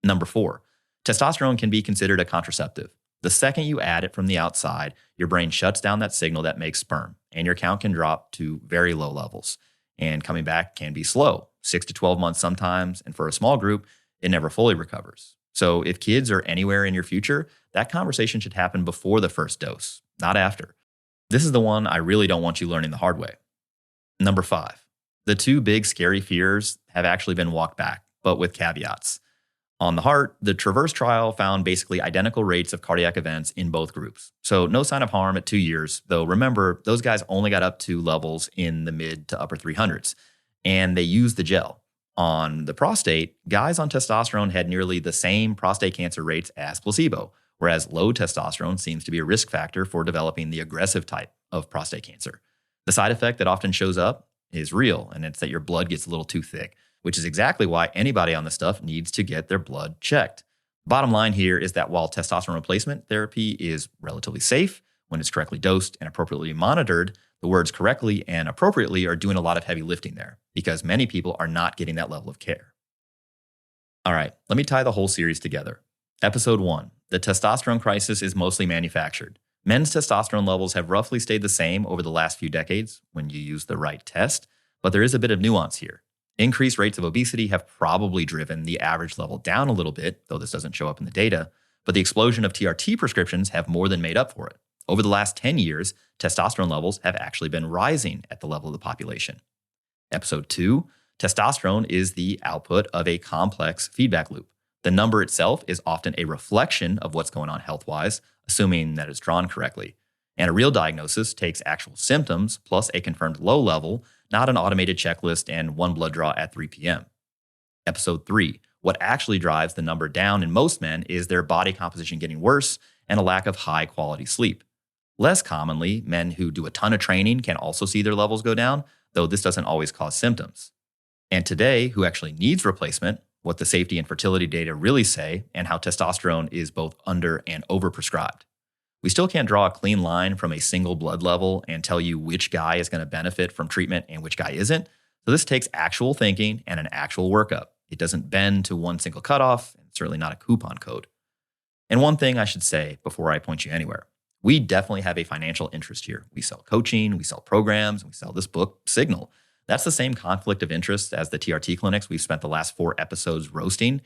Number 4, testosterone can be considered a contraceptive. The second you add it from the outside, your brain shuts down that signal that makes sperm, and your count can drop to very low levels. And coming back can be slow, 6 to 12 months sometimes, and for a small group, it never fully recovers. So if kids are anywhere in your future, that conversation should happen before the first dose, not after. This is the one I really don't want you learning the hard way. Number 5, the 2 big scary fears have actually been walked back, but with caveats. On the heart, the Traverse trial found basically identical rates of cardiac events in both groups. So no sign of harm at 2 years, though remember, those guys only got up to levels in the mid to upper 300s, and they used the gel. On the prostate, guys on testosterone had nearly the same prostate cancer rates as placebo, whereas low testosterone seems to be a risk factor for developing the aggressive type of prostate cancer. The side effect that often shows up is real, and it's that your blood gets a little too thick, which is exactly why anybody on this stuff needs to get their blood checked. Bottom line here is that while testosterone replacement therapy is relatively safe when it's correctly dosed and appropriately monitored, the words correctly and appropriately are doing a lot of heavy lifting there because many people are not getting that level of care. All right, let me tie the whole series together. Episode 1, the testosterone crisis is mostly manufactured. Men's testosterone levels have roughly stayed the same over the last few decades when you use the right test, but there is a bit of nuance here. Increased rates of obesity have probably driven the average level down a little bit, though this doesn't show up in the data, but the explosion of TRT prescriptions have more than made up for it. Over the last 10 years, testosterone levels have actually been rising at the level of the population. Episode 2, testosterone is the output of a complex feedback loop. The number itself is often a reflection of what's going on health-wise, assuming that it's drawn correctly. And a real diagnosis takes actual symptoms plus a confirmed low level, not an automated checklist and one blood draw at 3 p.m. Episode 3, what actually drives the number down in most men is their body composition getting worse and a lack of high-quality sleep. Less commonly, men who do a ton of training can also see their levels go down, though this doesn't always cause symptoms. And today, who actually needs replacement, what the safety and fertility data really say, and how testosterone is both under and overprescribed. We still can't draw a clean line from a single blood level and tell you which guy is going to benefit from treatment and which guy isn't. So this takes actual thinking and an actual workup. It doesn't bend to one single cutoff, and certainly not a coupon code. And one thing I should say before I point you anywhere, we definitely have a financial interest here. We sell coaching, we sell programs, we sell this book, Signal. That's the same conflict of interest as the TRT clinics we've spent the last 4 episodes roasting.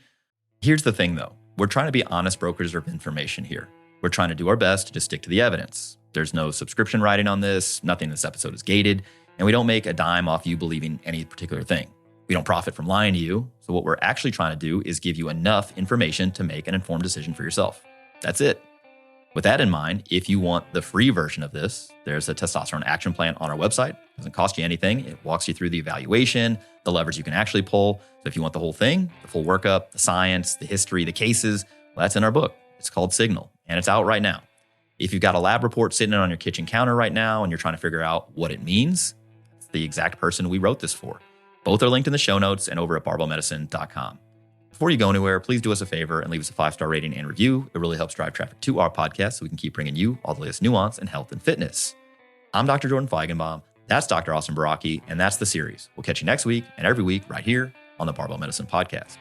Here's the thing though, we're trying to be honest brokers of information here. We're trying to do our best to just stick to the evidence. There's no subscription writing on this, nothing in this episode is gated, and we don't make a dime off you believing any particular thing. We don't profit from lying to you, so what we're actually trying to do is give you enough information to make an informed decision for yourself. That's it. With that in mind, if you want the free version of this, there's a testosterone action plan on our website. It doesn't cost you anything. It walks you through the evaluation, the levers you can actually pull. So if you want the whole thing, the full workup, the science, the history, the cases, well, that's in our book. It's called Signal, and it's out right now. If you've got a lab report sitting on your kitchen counter right now and you're trying to figure out what it means, it's the exact person we wrote this for. Both are linked in the show notes and over at barbellmedicine.com. Before you go anywhere, please do us a favor and leave us a 5-star rating and review. It really helps drive traffic to our podcast so we can keep bringing you all the latest nuance in health and fitness. I'm Dr. Jordan Feigenbaum. That's Dr. Austin Baraki, and that's the series. We'll catch you next week and every week right here on the Barbell Medicine Podcast.